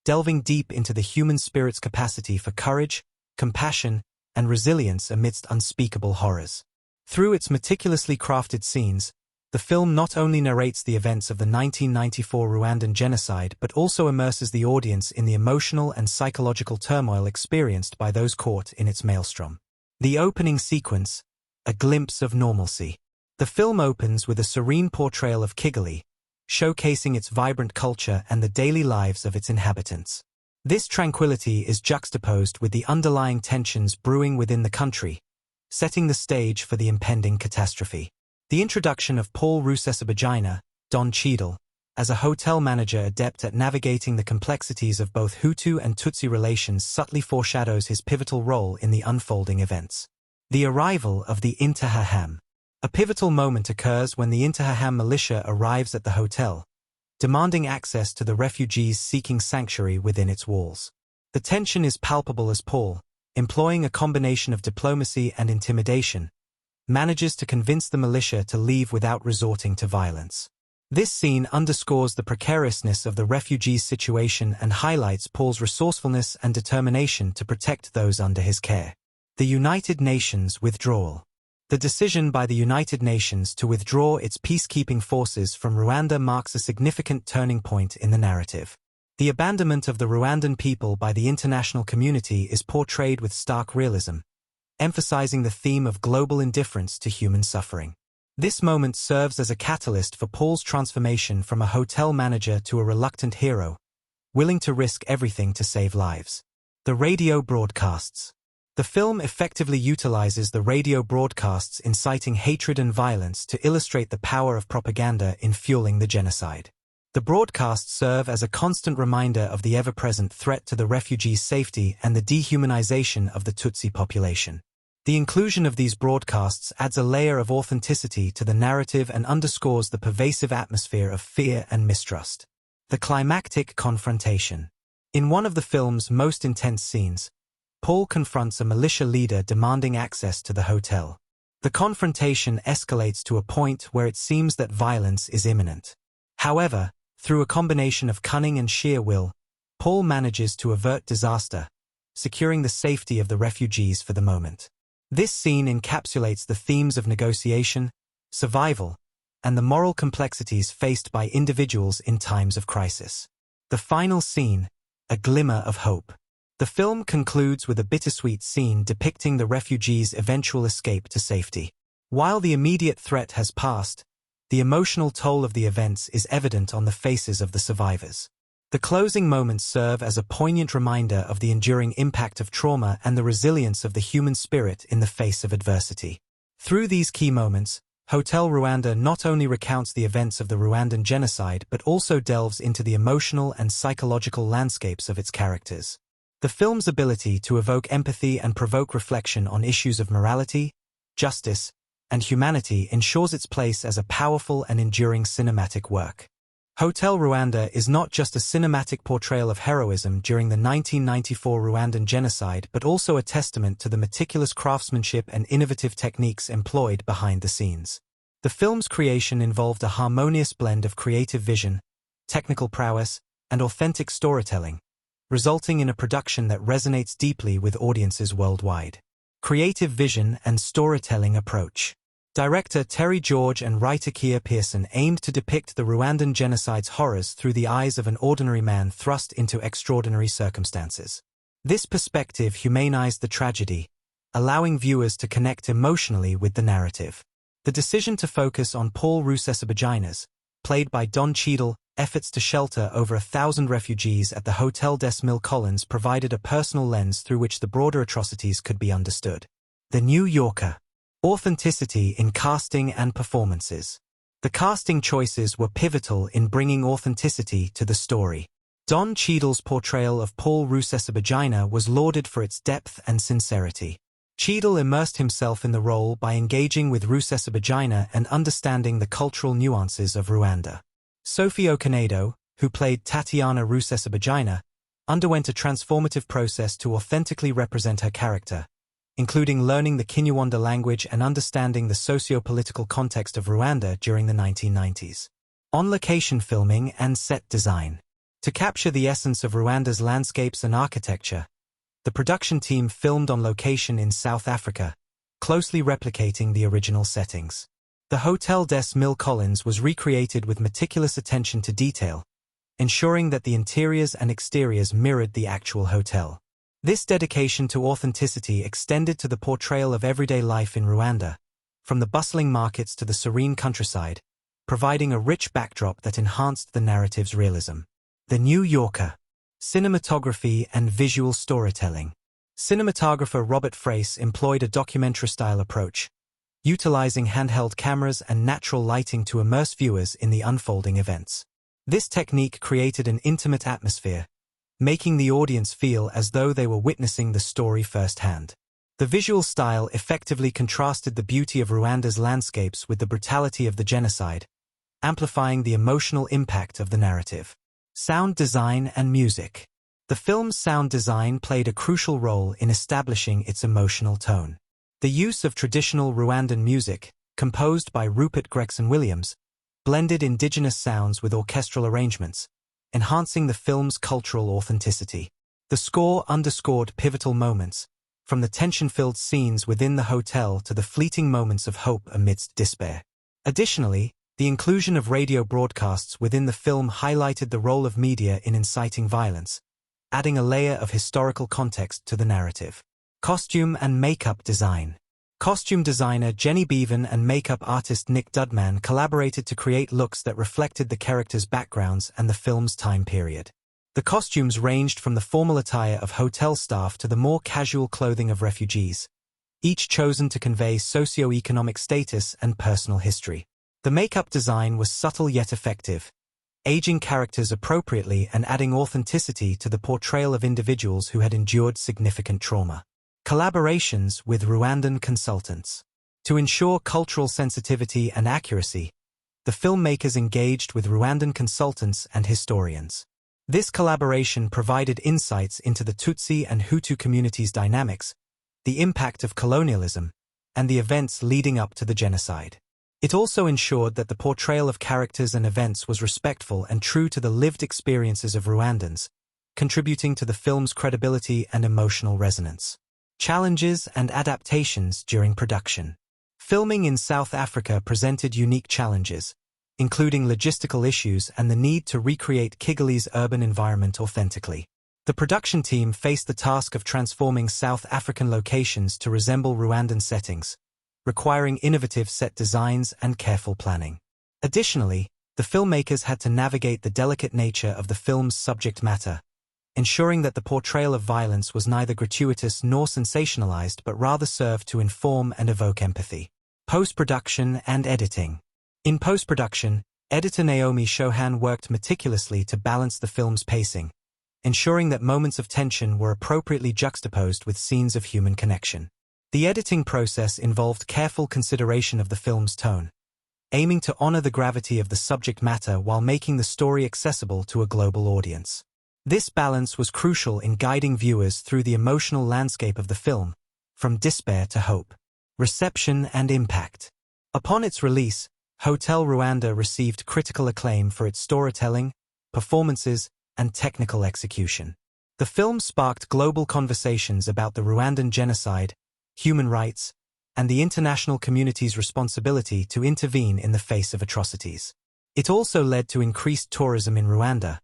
delving deep into the human spirit's capacity for courage, compassion, and resilience amidst unspeakable horrors. Through its meticulously crafted scenes, the film not only narrates the events of the 1994 Rwandan genocide but also immerses the audience in the emotional and psychological turmoil experienced by those caught in its maelstrom. The opening sequence, a glimpse of normalcy. The film opens with a serene portrayal of Kigali, showcasing its vibrant culture and the daily lives of its inhabitants. This tranquility is juxtaposed with the underlying tensions brewing within the country, setting the stage for the impending catastrophe. The introduction of Paul Rusesabagina, Don Cheadle, as a hotel manager adept at navigating the complexities of both Hutu and Tutsi relations subtly foreshadows his pivotal role in the unfolding events. The arrival of the Interahamwe. A pivotal moment occurs when the Interahamwe militia arrives at the hotel, demanding access to the refugees seeking sanctuary within its walls. The tension is palpable as Paul, employing a combination of diplomacy and intimidation, manages to convince the militia to leave without resorting to violence. This scene underscores the precariousness of the refugees' situation and highlights Paul's resourcefulness and determination to protect those under his care. The United Nations withdrawal. The decision by the United Nations to withdraw its peacekeeping forces from Rwanda marks a significant turning point in the narrative. The abandonment of the Rwandan people by the international community is portrayed with stark realism, emphasizing the theme of global indifference to human suffering. This moment serves as a catalyst for Paul's transformation from a hotel manager to a reluctant hero, willing to risk everything to save lives. The radio broadcasts. The film effectively utilizes the radio broadcasts inciting hatred and violence to illustrate the power of propaganda in fueling the genocide. The broadcasts serve as a constant reminder of the ever-present threat to the refugees' safety and the dehumanization of the Tutsi population. The inclusion of these broadcasts adds a layer of authenticity to the narrative and underscores the pervasive atmosphere of fear and mistrust. The climactic confrontation. In one of the film's most intense scenes, Paul confronts a militia leader demanding access to the hotel. The confrontation escalates to a point where it seems that violence is imminent. However, through a combination of cunning and sheer will, Paul manages to avert disaster, securing the safety of the refugees for the moment. This scene encapsulates the themes of negotiation, survival, and the moral complexities faced by individuals in times of crisis. The final scene, a glimmer of hope. The film concludes with a bittersweet scene depicting the refugees' eventual escape to safety. While the immediate threat has passed, the emotional toll of the events is evident on the faces of the survivors. The closing moments serve as a poignant reminder of the enduring impact of trauma and the resilience of the human spirit in the face of adversity. Through these key moments, Hotel Rwanda not only recounts the events of the Rwandan genocide but also delves into the emotional and psychological landscapes of its characters. The film's ability to evoke empathy and provoke reflection on issues of morality, justice, and humanity ensures its place as a powerful and enduring cinematic work. Hotel Rwanda is not just a cinematic portrayal of heroism during the 1994 Rwandan genocide but also a testament to the meticulous craftsmanship and innovative techniques employed behind the scenes. The film's creation involved a harmonious blend of creative vision, technical prowess, and authentic storytelling, resulting in a production that resonates deeply with audiences worldwide. Creative vision and storytelling approach. Director Terry George and writer Kia Pearson aimed to depict the Rwandan genocide's horrors through the eyes of an ordinary man thrust into extraordinary circumstances. This perspective humanized the tragedy, allowing viewers to connect emotionally with the narrative. The decision to focus on Paul Rusesabagina's, played by Don Cheadle, efforts to shelter over 1,000 refugees at the Hotel des Mille Collines provided a personal lens through which the broader atrocities could be understood. The New Yorker. Authenticity in casting and performances. The casting choices were pivotal in bringing authenticity to the story. Don Cheadle's portrayal of Paul Rusesabagina was lauded for its depth and sincerity. Cheadle immersed himself in the role by engaging with Rusesabagina and understanding the cultural nuances of Rwanda. Sophie Okonedo, who played Tatiana Rusesabagina, underwent a transformative process to authentically represent her character, including learning the Kinyarwanda language and understanding the socio-political context of Rwanda during the 1990s. On-location filming and set design. To capture the essence of Rwanda's landscapes and architecture, the production team filmed on location in South Africa, closely replicating the original settings. The Hotel des Mille Collines was recreated with meticulous attention to detail, ensuring that the interiors and exteriors mirrored the actual hotel. This dedication to authenticity extended to the portrayal of everyday life in Rwanda, from the bustling markets to the serene countryside, providing a rich backdrop that enhanced the narrative's realism. The New Yorker. Cinematography and visual storytelling. Cinematographer Robert Frace employed a documentary-style approach, utilizing handheld cameras and natural lighting to immerse viewers in the unfolding events. This technique created an intimate atmosphere, making the audience feel as though they were witnessing the story firsthand. The visual style effectively contrasted the beauty of Rwanda's landscapes with the brutality of the genocide, amplifying the emotional impact of the narrative. Sound design and music. The film's sound design played a crucial role in establishing its emotional tone. The use of traditional Rwandan music, composed by Rupert Gregson-Williams, blended indigenous sounds with orchestral arrangements, enhancing the film's cultural authenticity. The score underscored pivotal moments, from the tension-filled scenes within the hotel to the fleeting moments of hope amidst despair. Additionally, the inclusion of radio broadcasts within the film highlighted the role of media in inciting violence, adding a layer of historical context to the narrative. Costume and makeup design. Costume designer Jenny Beavan and makeup artist Nick Dudman collaborated to create looks that reflected the characters' backgrounds and the film's time period. The costumes ranged from the formal attire of hotel staff to the more casual clothing of refugees, each chosen to convey socio-economic status and personal history. The makeup design was subtle yet effective, aging characters appropriately and adding authenticity to the portrayal of individuals who had endured significant trauma. Collaborations with Rwandan consultants. To ensure cultural sensitivity and accuracy, the filmmakers engaged with Rwandan consultants and historians. This collaboration provided insights into the Tutsi and Hutu communities' dynamics, the impact of colonialism, and the events leading up to the genocide. It also ensured that the portrayal of characters and events was respectful and true to the lived experiences of Rwandans, contributing to the film's credibility and emotional resonance. Challenges and adaptations during production. Filming in South Africa presented unique challenges, including logistical issues and the need to recreate Kigali's urban environment authentically. The production team faced the task of transforming South African locations to resemble Rwandan settings, requiring innovative set designs and careful planning. Additionally, the filmmakers had to navigate the delicate nature of the film's subject matter, ensuring that the portrayal of violence was neither gratuitous nor sensationalized but rather served to inform and evoke empathy. Post-production and editing. In post-production, editor Naomi Shohan worked meticulously to balance the film's pacing, ensuring that moments of tension were appropriately juxtaposed with scenes of human connection. The editing process involved careful consideration of the film's tone, aiming to honor the gravity of the subject matter while making the story accessible to a global audience. This balance was crucial in guiding viewers through the emotional landscape of the film, from despair to hope. Reception and impact. Upon its release, Hotel Rwanda received critical acclaim for its storytelling, performances, and technical execution. The film sparked global conversations about the Rwandan genocide, human rights, and the international community's responsibility to intervene in the face of atrocities. It also led to increased tourism in Rwanda,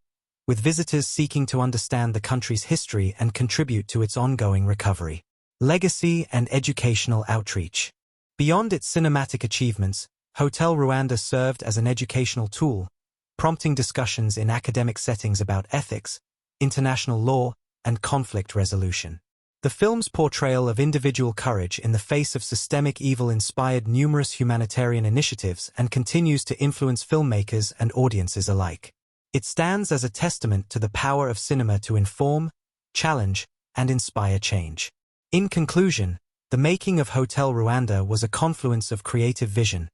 with visitors seeking to understand the country's history and contribute to its ongoing recovery. Legacy and educational outreach. Beyond its cinematic achievements, Hotel Rwanda served as an educational tool, prompting discussions in academic settings about ethics, international law, and conflict resolution. The film's portrayal of individual courage in the face of systemic evil inspired numerous humanitarian initiatives and continues to influence filmmakers and audiences alike. It stands as a testament to the power of cinema to inform, challenge, and inspire change. In conclusion, the making of Hotel Rwanda was a confluence of creative vision,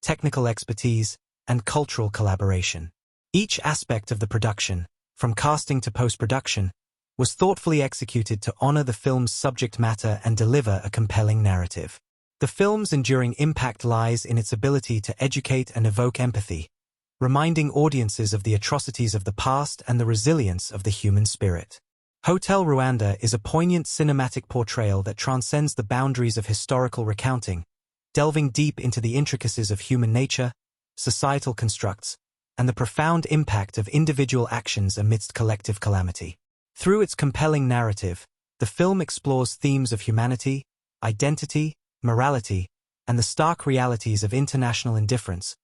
technical expertise, and cultural collaboration. Each aspect of the production, from casting to post-production, was thoughtfully executed to honor the film's subject matter and deliver a compelling narrative. The film's enduring impact lies in its ability to educate and evoke empathy, reminding audiences of the atrocities of the past and the resilience of the human spirit. Hotel Rwanda is a poignant cinematic portrayal that transcends the boundaries of historical recounting, delving deep into the intricacies of human nature, societal constructs, and the profound impact of individual actions amidst collective calamity. Through its compelling narrative, the film explores themes of humanity, identity, morality, and the stark realities of international indifference,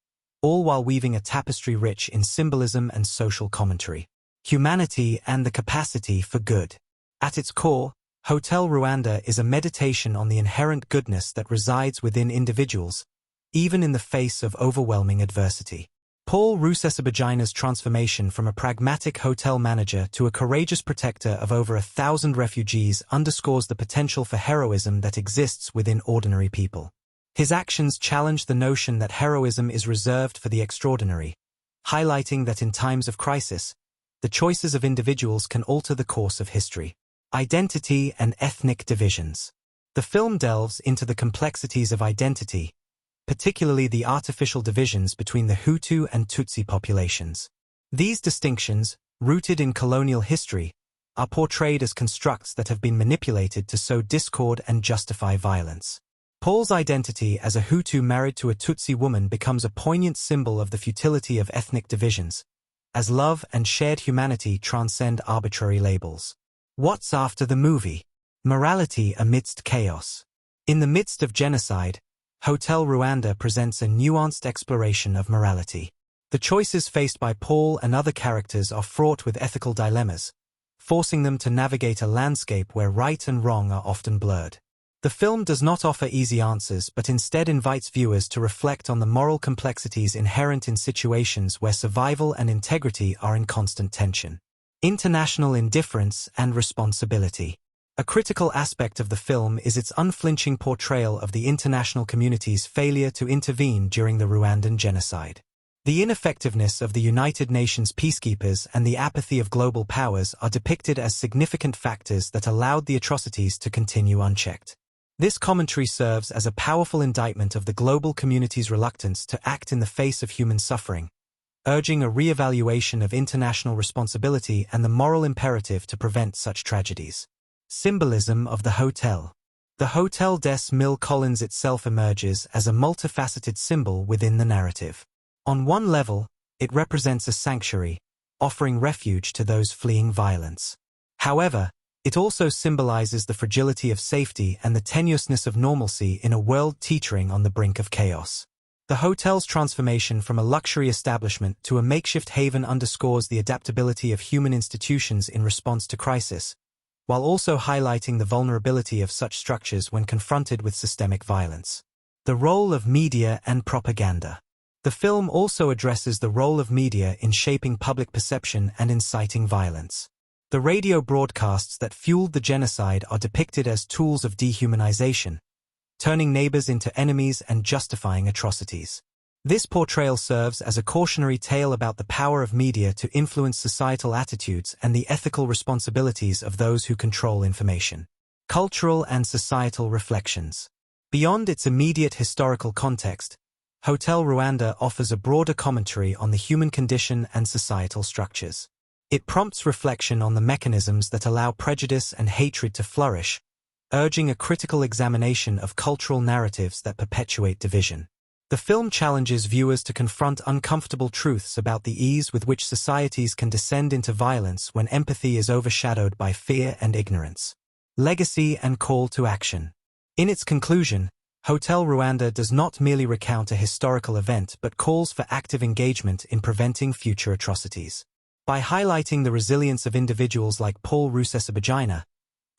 all while weaving a tapestry rich in symbolism and social commentary. Humanity and the capacity for good. At its core, Hotel Rwanda is a meditation on the inherent goodness that resides within individuals, even in the face of overwhelming adversity. Paul Rusesabagina's transformation from a pragmatic hotel manager to a courageous protector of over 1,000 refugees underscores the potential for heroism that exists within ordinary people. His actions challenge the notion that heroism is reserved for the extraordinary, highlighting that in times of crisis, the choices of individuals can alter the course of history. Identity and ethnic divisions. The film delves into the complexities of identity, particularly the artificial divisions between the Hutu and Tutsi populations. These distinctions, rooted in colonial history, are portrayed as constructs that have been manipulated to sow discord and justify violence. Paul's identity as a Hutu married to a Tutsi woman becomes a poignant symbol of the futility of ethnic divisions, as love and shared humanity transcend arbitrary labels. What's after the movie? Morality amidst chaos. In the midst of genocide, Hotel Rwanda presents a nuanced exploration of morality. The choices faced by Paul and other characters are fraught with ethical dilemmas, forcing them to navigate a landscape where right and wrong are often blurred. The film does not offer easy answers but instead invites viewers to reflect on the moral complexities inherent in situations where survival and integrity are in constant tension. International indifference and responsibility. A critical aspect of the film is its unflinching portrayal of the international community's failure to intervene during the Rwandan genocide. The ineffectiveness of the United Nations peacekeepers and the apathy of global powers are depicted as significant factors that allowed the atrocities to continue unchecked. This commentary serves as a powerful indictment of the global community's reluctance to act in the face of human suffering, urging a re-evaluation of international responsibility and the moral imperative to prevent such tragedies. Symbolism of the hotel. The Hotel des Mille Collines itself emerges as a multifaceted symbol within the narrative. On one level, it represents a sanctuary, offering refuge to those fleeing violence. However, it also symbolizes the fragility of safety and the tenuousness of normalcy in a world teetering on the brink of chaos. The hotel's transformation from a luxury establishment to a makeshift haven underscores the adaptability of human institutions in response to crisis, while also highlighting the vulnerability of such structures when confronted with systemic violence. The role of media and propaganda. The film also addresses the role of media in shaping public perception and inciting violence. The radio broadcasts that fueled the genocide are depicted as tools of dehumanization, turning neighbors into enemies and justifying atrocities. This portrayal serves as a cautionary tale about the power of media to influence societal attitudes and the ethical responsibilities of those who control information. Cultural and societal reflections. Beyond its immediate historical context, Hotel Rwanda offers a broader commentary on the human condition and societal structures. It prompts reflection on the mechanisms that allow prejudice and hatred to flourish, urging a critical examination of cultural narratives that perpetuate division. The film challenges viewers to confront uncomfortable truths about the ease with which societies can descend into violence when empathy is overshadowed by fear and ignorance. Legacy and call to action. In its conclusion, Hotel Rwanda does not merely recount a historical event but calls for active engagement in preventing future atrocities. By highlighting the resilience of individuals like Paul Rusesabagina,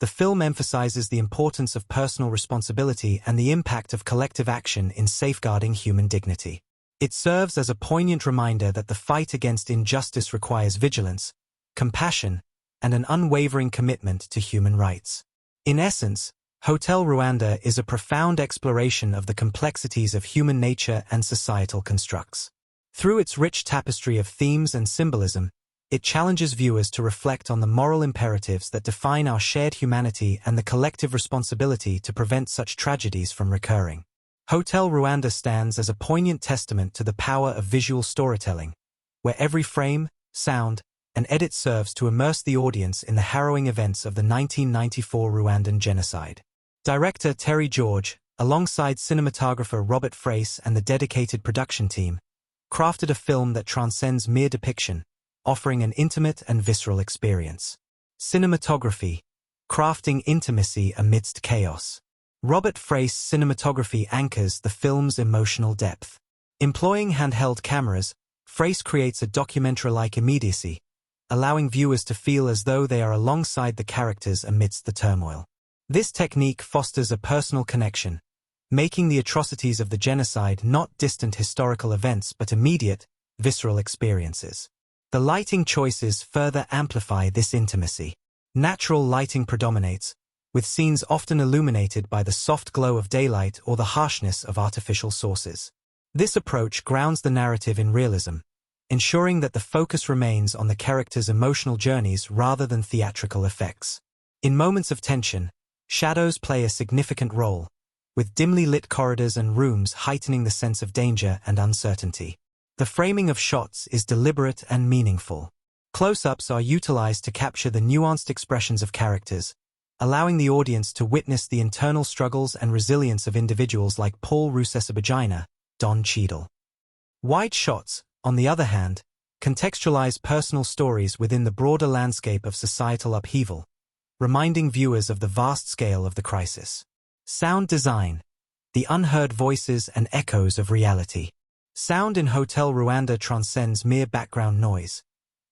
the film emphasizes the importance of personal responsibility and the impact of collective action in safeguarding human dignity. It serves as a poignant reminder that the fight against injustice requires vigilance, compassion, and an unwavering commitment to human rights. In essence, Hotel Rwanda is a profound exploration of the complexities of human nature and societal constructs. Through its rich tapestry of themes and symbolism, it challenges viewers to reflect on the moral imperatives that define our shared humanity and the collective responsibility to prevent such tragedies from recurring. Hotel Rwanda stands as a poignant testament to the power of visual storytelling, where every frame, sound, and edit serves to immerse the audience in the harrowing events of the 1994 Rwandan genocide. Director Terry George, alongside cinematographer Robert Frace and the dedicated production team, crafted a film that transcends mere depiction, offering an intimate and visceral experience. Cinematography, crafting intimacy amidst chaos. Robert Frace's cinematography anchors the film's emotional depth. Employing handheld cameras, Frace creates a documentary-like immediacy, allowing viewers to feel as though they are alongside the characters amidst the turmoil. This technique fosters a personal connection, making the atrocities of the genocide not distant historical events but immediate, visceral experiences. The lighting choices further amplify this intimacy. Natural lighting predominates, with scenes often illuminated by the soft glow of daylight or the harshness of artificial sources. This approach grounds the narrative in realism, ensuring that the focus remains on the characters' emotional journeys rather than theatrical effects. In moments of tension, shadows play a significant role, with dimly lit corridors and rooms heightening the sense of danger and uncertainty. The framing of shots is deliberate and meaningful. Close-ups are utilized to capture the nuanced expressions of characters, allowing the audience to witness the internal struggles and resilience of individuals like Paul Rusesabagina, Don Cheadle. Wide shots, on the other hand, contextualize personal stories within the broader landscape of societal upheaval, reminding viewers of the vast scale of the crisis. Sound design, the unheard voices and echoes of reality. Sound in Hotel Rwanda transcends mere background noise.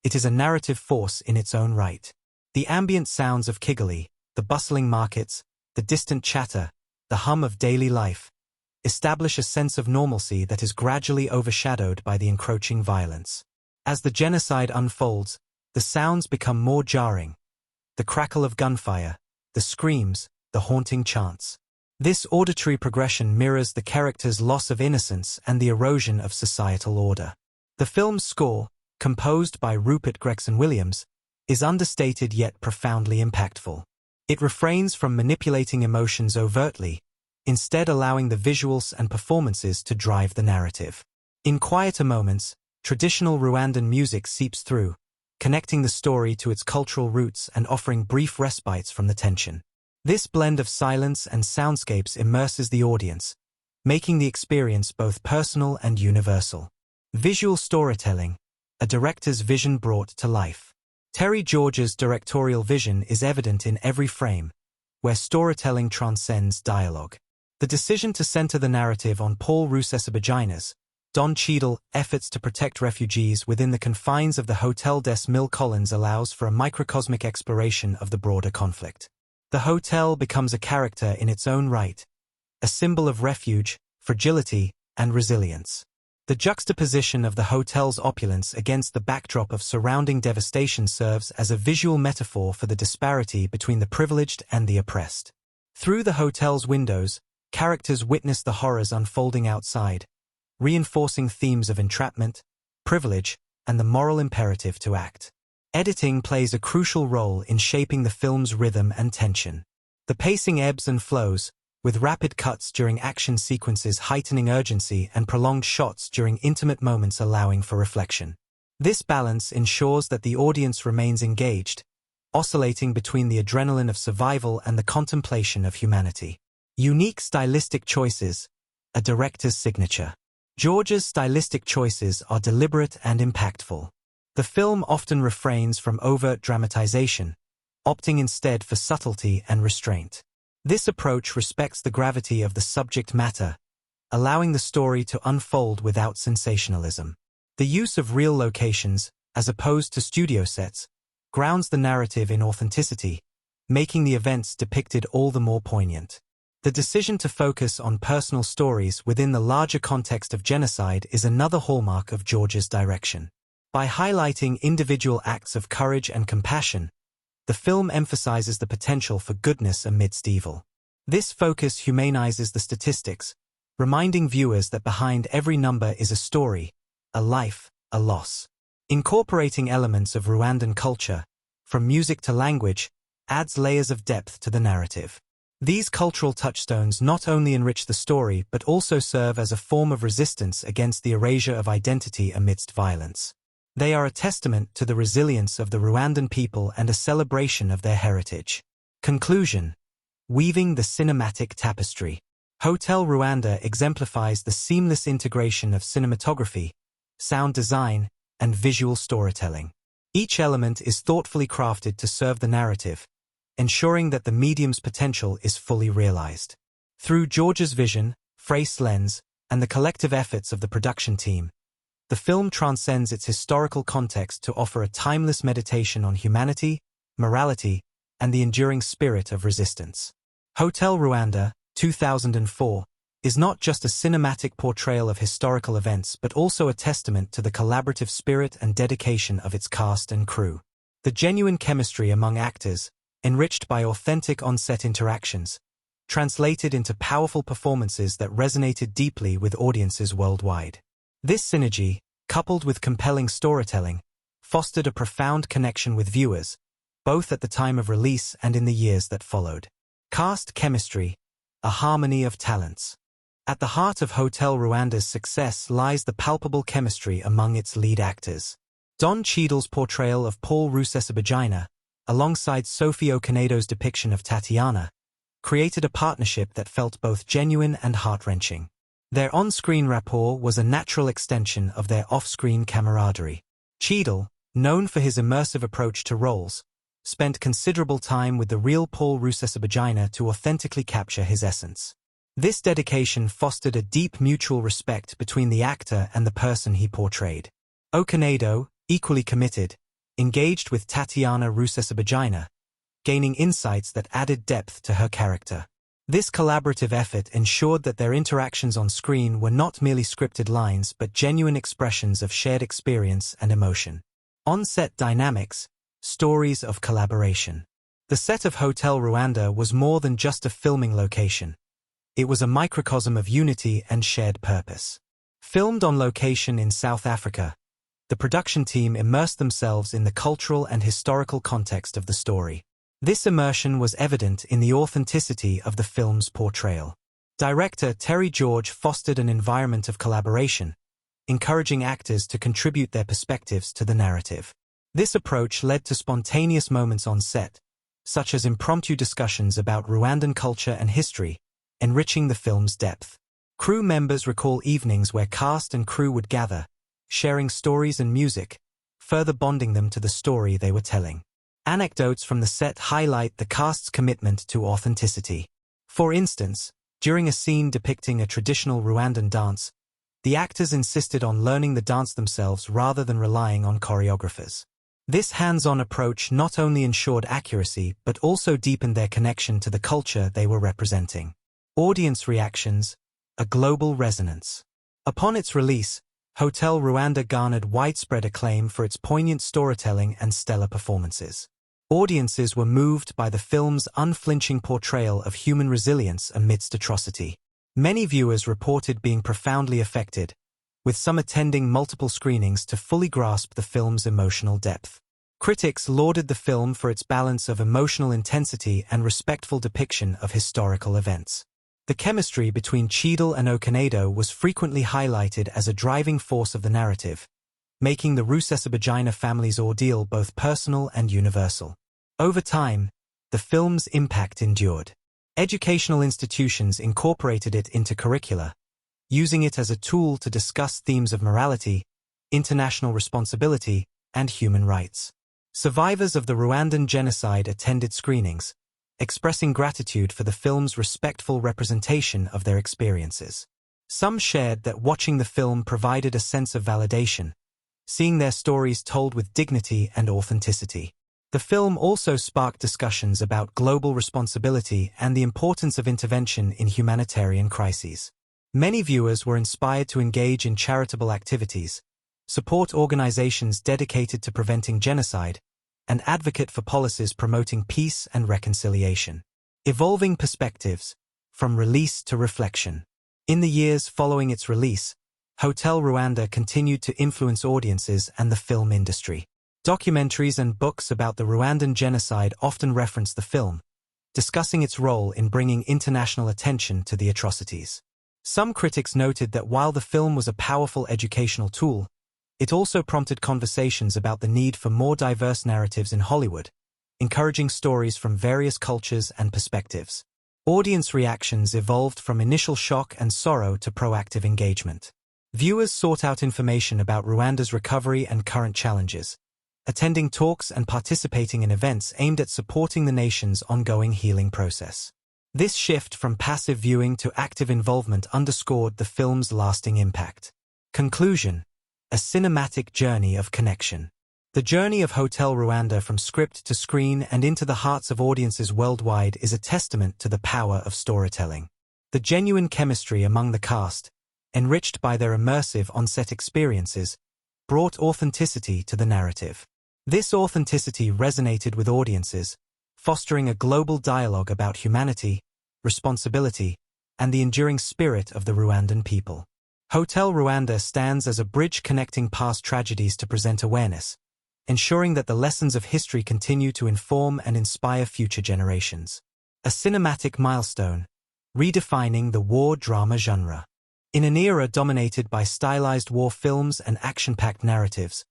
It is a narrative force in its own right. The ambient sounds of Kigali, the bustling markets, the distant chatter, the hum of daily life, establish a sense of normalcy that is gradually overshadowed by the encroaching violence. As the genocide unfolds, the sounds become more jarring. The crackle of gunfire, the screams, the haunting chants. This auditory progression mirrors the character's loss of innocence and the erosion of societal order. The film's score, composed by Rupert Gregson-Williams, is understated yet profoundly impactful. It refrains from manipulating emotions overtly, instead allowing the visuals and performances to drive the narrative. In quieter moments, traditional Rwandan music seeps through, connecting the story to its cultural roots and offering brief respites from the tension. This blend of silence and soundscapes immerses the audience, making the experience both personal and universal. Visual storytelling, a director's vision brought to life. Terry George's directorial vision is evident in every frame, where storytelling transcends dialogue. The decision to center the narrative on Paul Rusesabagina's, Don Cheadle, efforts to protect refugees within the confines of the Hotel des Mille Collines allows for a microcosmic exploration of the broader conflict. The hotel becomes a character in its own right, a symbol of refuge, fragility, and resilience. The juxtaposition of the hotel's opulence against the backdrop of surrounding devastation serves as a visual metaphor for the disparity between the privileged and the oppressed. Through the hotel's windows, characters witness the horrors unfolding outside, reinforcing themes of entrapment, privilege, and the moral imperative to act. Editing plays a crucial role in shaping the film's rhythm and tension. The pacing ebbs and flows, with rapid cuts during action sequences heightening urgency and prolonged shots during intimate moments allowing for reflection. This balance ensures that the audience remains engaged, oscillating between the adrenaline of survival and the contemplation of humanity. Unique stylistic choices, a director's signature. George's stylistic choices are deliberate and impactful. The film often refrains from overt dramatization, opting instead for subtlety and restraint. This approach respects the gravity of the subject matter, allowing the story to unfold without sensationalism. The use of real locations, as opposed to studio sets, grounds the narrative in authenticity, making the events depicted all the more poignant. The decision to focus on personal stories within the larger context of genocide is another hallmark of George's direction. By highlighting individual acts of courage and compassion, the film emphasizes the potential for goodness amidst evil. This focus humanizes the statistics, reminding viewers that behind every number is a story, a life, a loss. Incorporating elements of Rwandan culture, from music to language, adds layers of depth to the narrative. These cultural touchstones not only enrich the story but also serve as a form of resistance against the erasure of identity amidst violence. They are a testament to the resilience of the Rwandan people and a celebration of their heritage. Conclusion. Weaving the cinematic tapestry. Hotel Rwanda exemplifies the seamless integration of cinematography, sound design, and visual storytelling. Each element is thoughtfully crafted to serve the narrative, ensuring that the medium's potential is fully realized. Through George's vision, Frey's lens, and the collective efforts of the production team, the film transcends its historical context to offer a timeless meditation on humanity, morality, and the enduring spirit of resistance. Hotel Rwanda, 2004, is not just a cinematic portrayal of historical events but also a testament to the collaborative spirit and dedication of its cast and crew. The genuine chemistry among actors, enriched by authentic on-set interactions, translated into powerful performances that resonated deeply with audiences worldwide. This synergy, coupled with compelling storytelling, fostered a profound connection with viewers, both at the time of release and in the years that followed. Cast chemistry, a harmony of talents. At the heart of Hotel Rwanda's success lies the palpable chemistry among its lead actors. Don Cheadle's portrayal of Paul Rusesabagina, alongside Sophie Okonedo's depiction of Tatiana, created a partnership that felt both genuine and heart-wrenching. Their on-screen rapport was a natural extension of their off-screen camaraderie. Cheadle, known for his immersive approach to roles, spent considerable time with the real Paul Rusesabagina to authentically capture his essence. This dedication fostered a deep mutual respect between the actor and the person he portrayed. Okonedo, equally committed, engaged with Tatiana Rusesabagina, gaining insights that added depth to her character. This collaborative effort ensured that their interactions on screen were not merely scripted lines but genuine expressions of shared experience and emotion. On-set dynamics, stories of collaboration. The set of Hotel Rwanda was more than just a filming location. It was a microcosm of unity and shared purpose. Filmed on location in South Africa, the production team immersed themselves in the cultural and historical context of the story. This immersion was evident in the authenticity of the film's portrayal. Director Terry George fostered an environment of collaboration, encouraging actors to contribute their perspectives to the narrative. This approach led to spontaneous moments on set, such as impromptu discussions about Rwandan culture and history, enriching the film's depth. Crew members recall evenings where cast and crew would gather, sharing stories and music, further bonding them to the story they were telling. Anecdotes from the set highlight the cast's commitment to authenticity. For instance, during a scene depicting a traditional Rwandan dance, the actors insisted on learning the dance themselves rather than relying on choreographers. This hands-on approach not only ensured accuracy but also deepened their connection to the culture they were representing. Audience reactions, a global resonance. Upon its release, Hotel Rwanda garnered widespread acclaim for its poignant storytelling and stellar performances. Audiences were moved by the film's unflinching portrayal of human resilience amidst atrocity. Many viewers reported being profoundly affected, with some attending multiple screenings to fully grasp the film's emotional depth. Critics lauded the film for its balance of emotional intensity and respectful depiction of historical events. The chemistry between Cheadle and Okonedo was frequently highlighted as a driving force of the narrative, making the Rusesabagina family's ordeal both personal and universal. Over time, the film's impact endured. Educational institutions incorporated it into curricula, using it as a tool to discuss themes of morality, international responsibility, and human rights. Survivors of the Rwandan genocide attended screenings, expressing gratitude for the film's respectful representation of their experiences. Some shared that watching the film provided a sense of validation, seeing their stories told with dignity and authenticity. The film also sparked discussions about global responsibility and the importance of intervention in humanitarian crises. Many viewers were inspired to engage in charitable activities, support organizations dedicated to preventing genocide, and advocate for policies promoting peace and reconciliation. Evolving perspectives, from release to reflection. In the years following its release, Hotel Rwanda continued to influence audiences and the film industry. Documentaries and books about the Rwandan genocide often reference the film, discussing its role in bringing international attention to the atrocities. Some critics noted that while the film was a powerful educational tool, it also prompted conversations about the need for more diverse narratives in Hollywood, encouraging stories from various cultures and perspectives. Audience reactions evolved from initial shock and sorrow to proactive engagement. Viewers sought out information about Rwanda's recovery and current challenges, attending talks and participating in events aimed at supporting the nation's ongoing healing process. This shift from passive viewing to active involvement underscored the film's lasting impact. Conclusion: a cinematic journey of connection. The journey of Hotel Rwanda from script to screen and into the hearts of audiences worldwide is a testament to the power of storytelling. The genuine chemistry among the cast, enriched by their immersive on-set experiences, brought authenticity to the narrative. This authenticity resonated with audiences, fostering a global dialogue about humanity, responsibility, and the enduring spirit of the Rwandan people. Hotel Rwanda stands as a bridge connecting past tragedies to present awareness, ensuring that the lessons of history continue to inform and inspire future generations. A cinematic milestone, redefining the war drama genre. In an era dominated by stylized war films and action-packed narratives,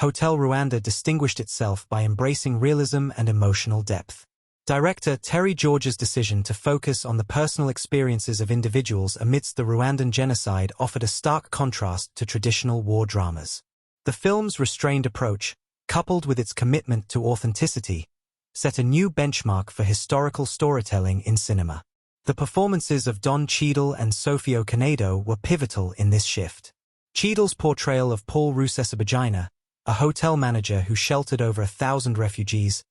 Hotel Rwanda distinguished itself by embracing realism and emotional depth. Director Terry George's decision to focus on the personal experiences of individuals amidst the Rwandan genocide offered a stark contrast to traditional war dramas. The film's restrained approach, coupled with its commitment to authenticity, set a new benchmark for historical storytelling in cinema. The performances of Don Cheadle and Sophie Okonedo were pivotal in this shift. Cheadle's portrayal of Paul Rusesabagina, a hotel manager who sheltered over 1,000 refugees,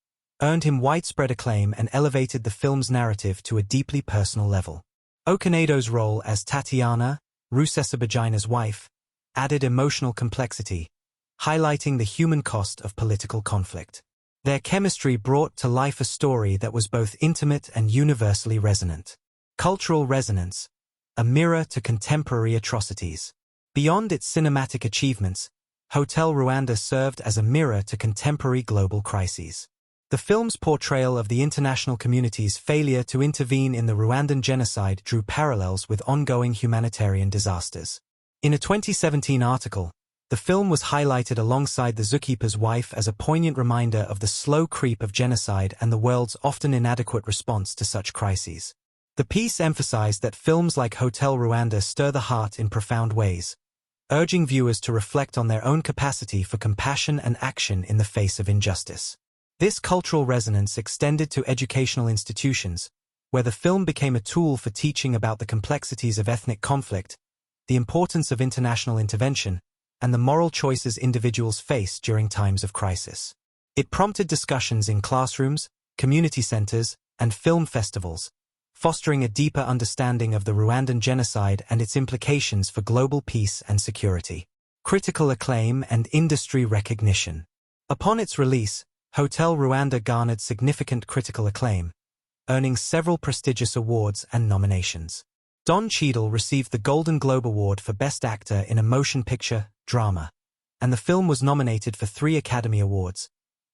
earned him widespread acclaim and elevated the film's narrative to a deeply personal level. Okonedo's role as Tatiana, Rusesabagina's wife, added emotional complexity, highlighting the human cost of political conflict. Their chemistry brought to life a story that was both intimate and universally resonant. Cultural resonance, a mirror to contemporary atrocities. Beyond its cinematic achievements, Hotel Rwanda served as a mirror to contemporary global crises. The film's portrayal of the international community's failure to intervene in the Rwandan genocide drew parallels with ongoing humanitarian disasters. In a 2017 article, the film was highlighted alongside The Zookeeper's Wife as a poignant reminder of the slow creep of genocide and the world's often inadequate response to such crises. The piece emphasized that films like Hotel Rwanda stir the heart in profound ways, urging viewers to reflect on their own capacity for compassion and action in the face of injustice. This cultural resonance extended to educational institutions, where the film became a tool for teaching about the complexities of ethnic conflict, the importance of international intervention, and the moral choices individuals face during times of crisis. It prompted discussions in classrooms, community centers, and film festivals, fostering a deeper understanding of the Rwandan genocide and its implications for global peace and security. Critical acclaim and industry recognition. Upon its release, Hotel Rwanda garnered significant critical acclaim, earning several prestigious awards and nominations. Don Cheadle received the Golden Globe Award for Best Actor in a Motion Picture, Drama, and the film was nominated for 3 Academy Awards: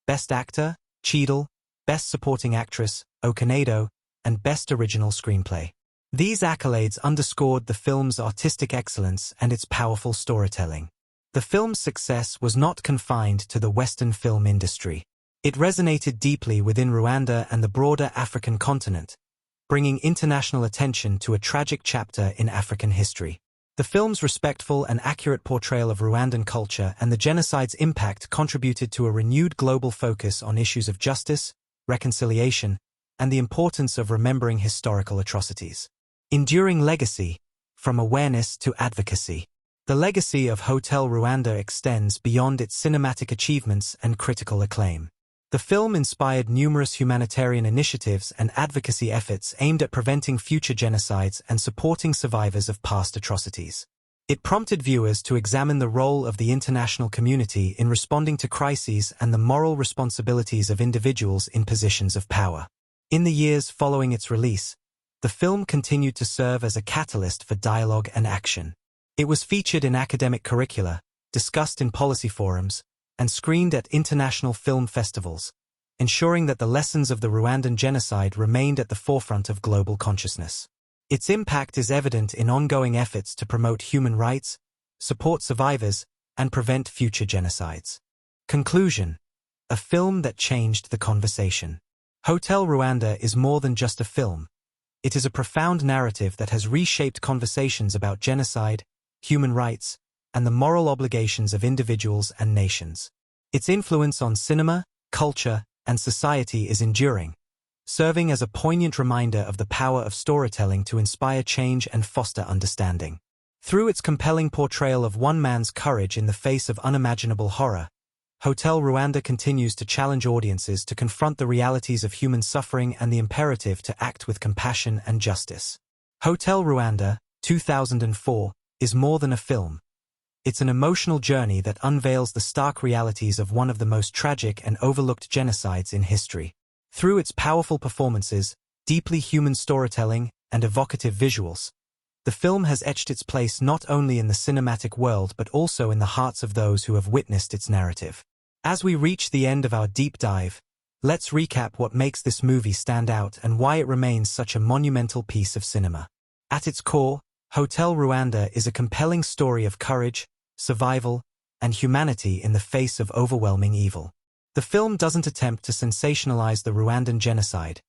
Best Actor, Cheadle; Best Supporting Actress, Okonedo; and Best Original Screenplay. These accolades underscored the film's artistic excellence and its powerful storytelling. The film's success was not confined to the Western film industry. It resonated deeply within Rwanda and the broader African continent, bringing international attention to a tragic chapter in African history. The film's respectful and accurate portrayal of Rwandan culture and the genocide's impact contributed to a renewed global focus on issues of justice, reconciliation, and the importance of remembering historical atrocities. Enduring legacy, from awareness to advocacy. The legacy of Hotel Rwanda extends beyond its cinematic achievements and critical acclaim. The film inspired numerous humanitarian initiatives and advocacy efforts aimed at preventing future genocides and supporting survivors of past atrocities. It prompted viewers to examine the role of the international community in responding to crises and the moral responsibilities of individuals in positions of power. In the years following its release, the film continued to serve as a catalyst for dialogue and action. It was featured in academic curricula, discussed in policy forums, and screened at international film festivals, ensuring that the lessons of the Rwandan genocide remained at the forefront of global consciousness. Its impact is evident in ongoing efforts to promote human rights, support survivors, and prevent future genocides. Conclusion: a film that changed the conversation. Hotel Rwanda is more than just a film. It is a profound narrative that has reshaped conversations about genocide, human rights, and the moral obligations of individuals and nations. Its influence on cinema, culture, and society is enduring, serving as a poignant reminder of the power of storytelling to inspire change and foster understanding. Through its compelling portrayal of one man's courage in the face of unimaginable horror, Hotel Rwanda continues to challenge audiences to confront the realities of human suffering and the imperative to act with compassion and justice. Hotel Rwanda, 2004, is more than a film. It's an emotional journey that unveils the stark realities of one of the most tragic and overlooked genocides in history. Through its powerful performances, deeply human storytelling, and evocative visuals, the film has etched its place not only in the cinematic world but also in the hearts of those who have witnessed its narrative. As we reach the end of our deep dive, let's recap what makes this movie stand out and why it remains such a monumental piece of cinema. At its core, Hotel Rwanda is a compelling story of courage, survival, and humanity in the face of overwhelming evil. The film doesn't attempt to sensationalize the Rwandan genocide.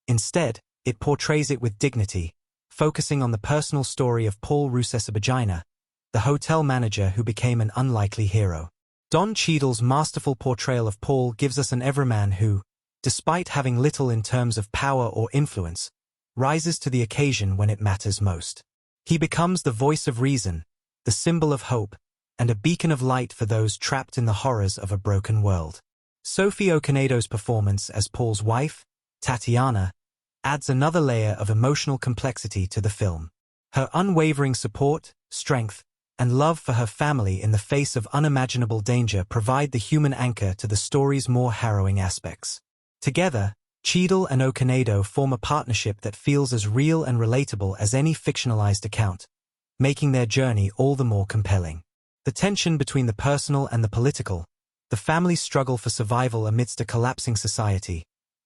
Instead, it portrays it with dignity, focusing on the personal story of Paul Rusesabagina, the hotel manager who became an unlikely hero. Don Cheadle's masterful portrayal of Paul gives us an everyman who, despite having little in terms of power or influence, rises to the occasion when it matters most. He becomes the voice of reason, the symbol of hope, and a beacon of light for those trapped in the horrors of a broken world. Sophie Okonedo's performance as Paul's wife, Tatiana, adds another layer of emotional complexity to the film. Her unwavering support, strength, and love for her family in the face of unimaginable danger provide the human anchor to the story's more harrowing aspects. Together, Cheadle and Okonedo form a partnership that feels as real and relatable as any fictionalized account, making their journey all the more compelling. The tension between the personal and the political, the family's struggle for survival amidst a collapsing society,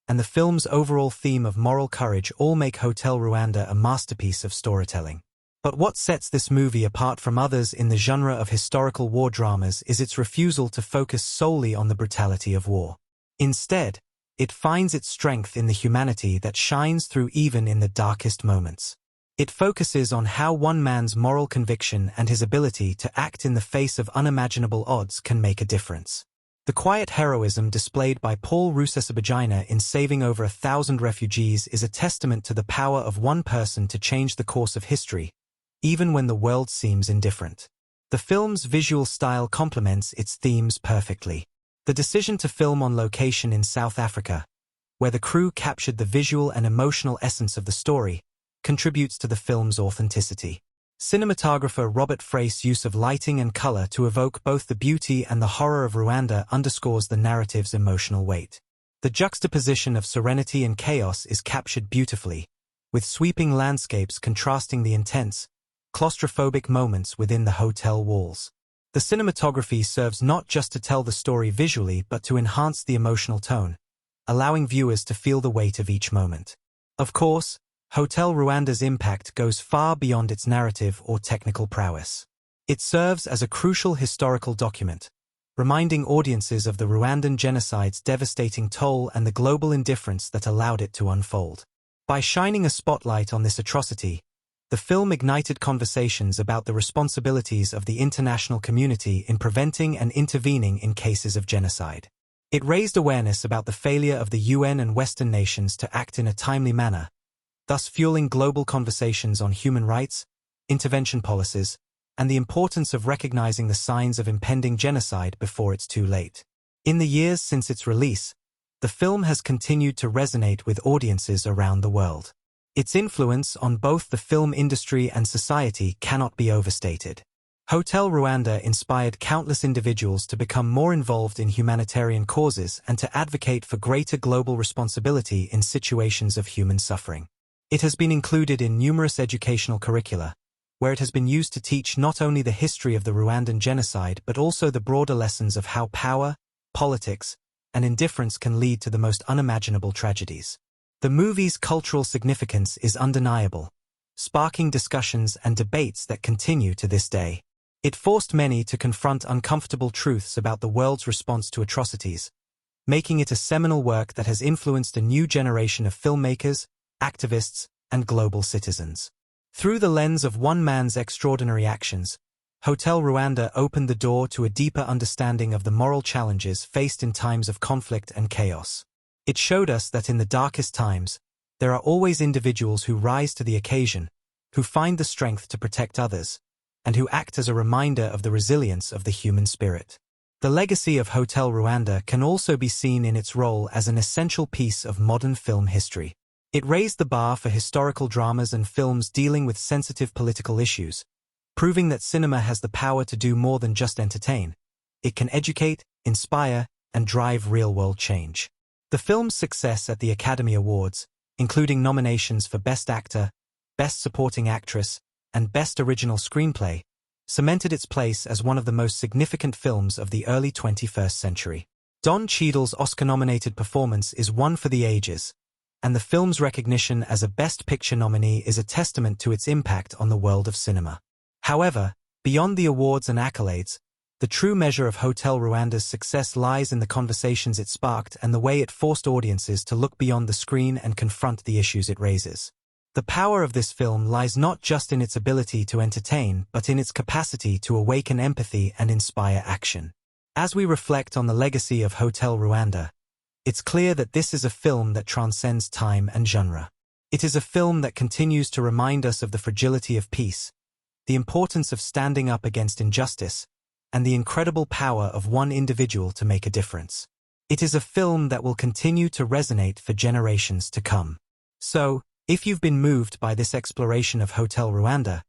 and the film's overall theme of moral courage all make Hotel Rwanda a masterpiece of storytelling. But what sets this movie apart from others in the genre of historical war dramas is its refusal to focus solely on the brutality of war. Instead, it finds its strength in the humanity that shines through even in the darkest moments. It focuses on how one man's moral conviction and his ability to act in the face of unimaginable odds can make a difference. The quiet heroism displayed by Paul Rusesabagina in saving over 1,000 refugees is a testament to the power of one person to change the course of history, even when the world seems indifferent. The film's visual style complements its themes perfectly. The decision to film on location in South Africa, where the crew captured the visual and emotional essence of the story, contributes to the film's authenticity. Cinematographer Robert Frey's use of lighting and color to evoke both the beauty and the horror of Rwanda underscores the narrative's emotional weight. The juxtaposition of serenity and chaos is captured beautifully, with sweeping landscapes contrasting the intense, claustrophobic moments within the hotel walls. The cinematography serves not just to tell the story visually but to enhance the emotional tone, allowing viewers to feel the weight of each moment. Of course, Hotel Rwanda's impact goes far beyond its narrative or technical prowess. It serves as a crucial historical document, reminding audiences of the Rwandan genocide's devastating toll and the global indifference that allowed it to unfold. By shining a spotlight on this atrocity, the film ignited conversations about the responsibilities of the international community in preventing and intervening in cases of genocide. It raised awareness about the failure of the UN and Western nations to act in a timely manner, thus fueling global conversations on human rights, intervention policies, and the importance of recognizing the signs of impending genocide before it's too late. In the years since its release, the film has continued to resonate with audiences around the world. Its influence on both the film industry and society cannot be overstated. Hotel Rwanda inspired countless individuals to become more involved in humanitarian causes and to advocate for greater global responsibility in situations of human suffering. It has been included in numerous educational curricula, where it has been used to teach not only the history of the Rwandan genocide but also the broader lessons of how power, politics, and indifference can lead to the most unimaginable tragedies. The movie's cultural significance is undeniable, sparking discussions and debates that continue to this day. It forced many to confront uncomfortable truths about the world's response to atrocities, making it a seminal work that has influenced a new generation of filmmakers, activists, and global citizens. Through the lens of one man's extraordinary actions, Hotel Rwanda opened the door to a deeper understanding of the moral challenges faced in times of conflict and chaos. It showed us that in the darkest times, there are always individuals who rise to the occasion, who find the strength to protect others, and who act as a reminder of the resilience of the human spirit. The legacy of Hotel Rwanda can also be seen in its role as an essential piece of modern film history. It raised the bar for historical dramas and films dealing with sensitive political issues, proving that cinema has the power to do more than just entertain. It can educate, inspire, and drive real-world change. The film's success at the Academy Awards, including nominations for Best Actor, Best Supporting Actress, and Best Original Screenplay, cemented its place as one of the most significant films of the early 21st century. Don Cheadle's Oscar-nominated performance is one for the ages, and the film's recognition as a Best Picture nominee is a testament to its impact on the world of cinema. However, beyond the awards and accolades, the true measure of Hotel Rwanda's success lies in the conversations it sparked and the way it forced audiences to look beyond the screen and confront the issues it raises. The power of this film lies not just in its ability to entertain, but in its capacity to awaken empathy and inspire action. As we reflect on the legacy of Hotel Rwanda, it's clear that this is a film that transcends time and genre. It is a film that continues to remind us of the fragility of peace, the importance of standing up against injustice, and the incredible power of one individual to make a difference. It is a film that will continue to resonate for generations to come. So, if you've been moved by this exploration of Hotel Rwanda,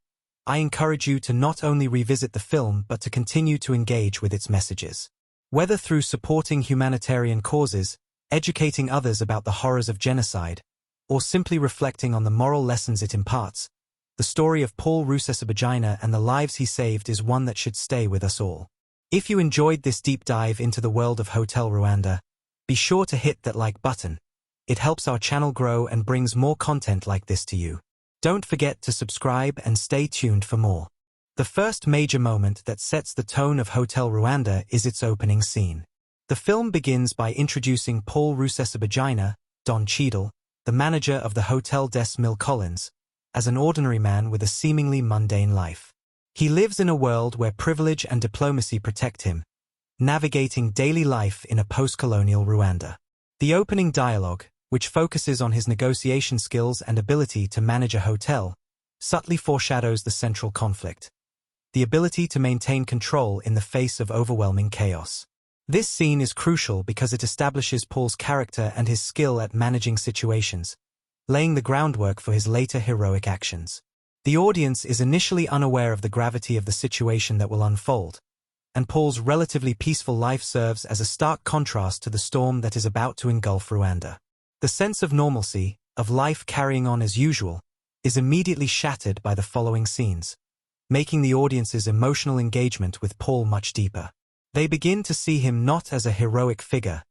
I encourage you to not only revisit the film but to continue to engage with its messages. Whether through supporting humanitarian causes, educating others about the horrors of genocide, or simply reflecting on the moral lessons it imparts, the story of Paul Rusesabagina and the lives he saved is one that should stay with us all. If you enjoyed this deep dive into the world of Hotel Rwanda, be sure to hit that like button. It helps our channel grow and brings more content like this to you. Don't forget to subscribe and stay tuned for more. The first major moment that sets the tone of Hotel Rwanda is its opening scene. The film begins by introducing Paul Rusesabagina, Don Cheadle, the manager of the Hotel des Mille Collines, as an ordinary man with a seemingly mundane life. He lives in a world where privilege and diplomacy protect him, navigating daily life in a post-colonial Rwanda. The opening dialogue, which focuses on his negotiation skills and ability to manage a hotel, subtly foreshadows the central conflict: the ability to maintain control in the face of overwhelming chaos. This scene is crucial because it establishes Paul's character and his skill at managing situations, laying the groundwork for his later heroic actions. The audience is initially unaware of the gravity of the situation that will unfold, and Paul's relatively peaceful life serves as a stark contrast to the storm that is about to engulf Rwanda. The sense of normalcy, of life carrying on as usual, is immediately shattered by the following scenes, making the audience's emotional engagement with Paul much deeper. They begin to see him not as a heroic figure,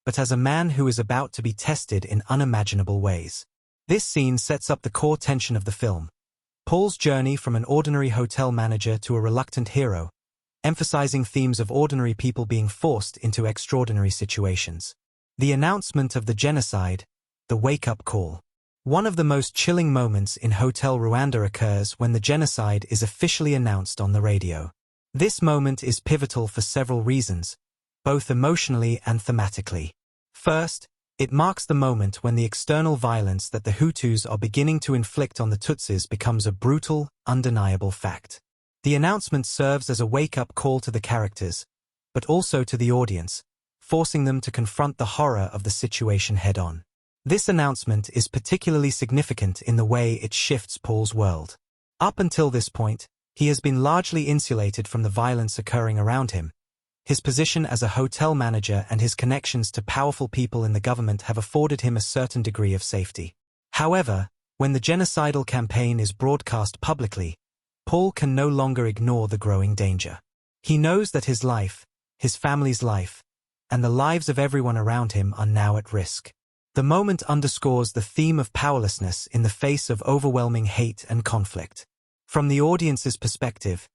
but as a man who is about to be tested in unimaginable ways. This scene sets up the core tension of the film: Paul's journey from an ordinary hotel manager to a reluctant hero, emphasizing themes of ordinary people being forced into extraordinary situations. The announcement of the genocide, the wake-up call. One of the most chilling moments in Hotel Rwanda occurs when the genocide is officially announced on the radio. This moment is pivotal for several reasons, both emotionally and thematically. First, it marks the moment when the external violence that the Hutus are beginning to inflict on the Tutsis becomes a brutal, undeniable fact. The announcement serves as a wake-up call to the characters, but also to the audience, forcing them to confront the horror of the situation head-on. This announcement is particularly significant in the way it shifts Paul's world. Up until this point, he has been largely insulated from the violence occurring around him. His position as a hotel manager and his connections to powerful people in the government have afforded him a certain degree of safety. However, when the genocidal campaign is broadcast publicly, Paul can no longer ignore the growing danger. He knows that his life, his family's life, and the lives of everyone around him are now at risk. The moment underscores the theme of powerlessness in the face of overwhelming hate and conflict. From the audience's perspective,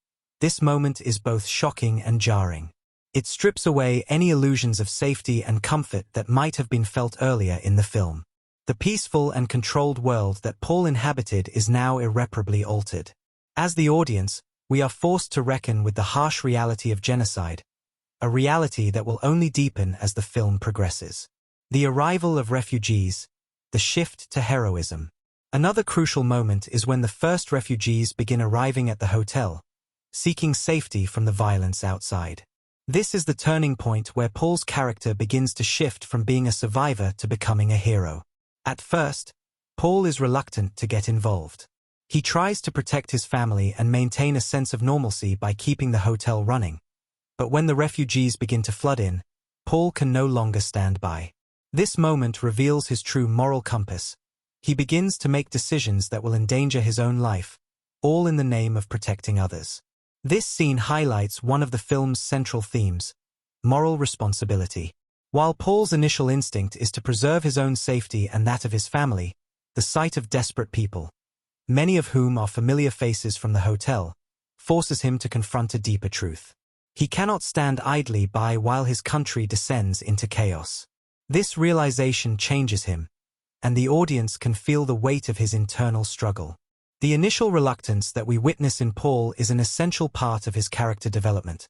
this moment is both shocking and jarring. It strips away any illusions of safety and comfort that might have been felt earlier in the film. The peaceful and controlled world that Paul inhabited is now irreparably altered. As the audience, we are forced to reckon with the harsh reality of genocide, a reality that will only deepen as the film progresses. The arrival of refugees, the shift to heroism. Another crucial moment is when the first refugees begin arriving at the hotel, seeking safety from the violence outside. This is the turning point where Paul's character begins to shift from being a survivor to becoming a hero. At first, Paul is reluctant to get involved. He tries to protect his family and maintain a sense of normalcy by keeping the hotel running. But when the refugees begin to flood in, Paul can no longer stand by. This moment reveals his true moral compass. He begins to make decisions that will endanger his own life, all in the name of protecting others. This scene highlights one of the film's central themes: moral responsibility. While Paul's initial instinct is to preserve his own safety and that of his family, the sight of desperate people, many of whom are familiar faces from the hotel, forces him to confront a deeper truth. He cannot stand idly by while his country descends into chaos. This realization changes him, and the audience can feel the weight of his internal struggle. The initial reluctance that we witness in Paul is an essential part of his character development,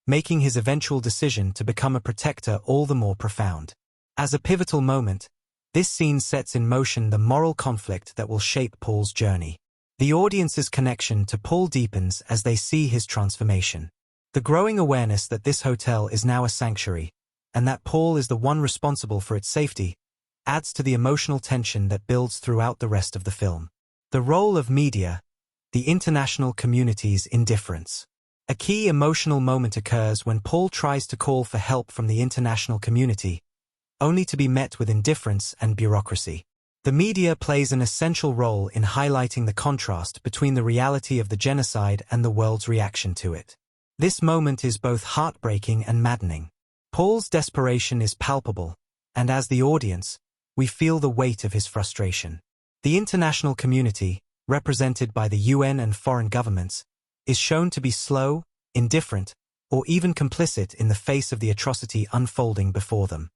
making his eventual decision to become a protector all the more profound. As a pivotal moment, this scene sets in motion the moral conflict that will shape Paul's journey. The audience's connection to Paul deepens as they see his transformation. The growing awareness that this hotel is now a sanctuary, and that Paul is the one responsible for its safety, adds to the emotional tension that builds throughout the rest of the film. The role of media, the international community's indifference. A key emotional moment occurs when Paul tries to call for help from the international community, only to be met with indifference and bureaucracy. The media plays an essential role in highlighting the contrast between the reality of the genocide and the world's reaction to it. This moment is both heartbreaking and maddening. Paul's desperation is palpable, and as the audience, we feel the weight of his frustration. The international community, represented by the UN and foreign governments, is shown to be slow, indifferent, or even complicit in the face of the atrocity unfolding before them.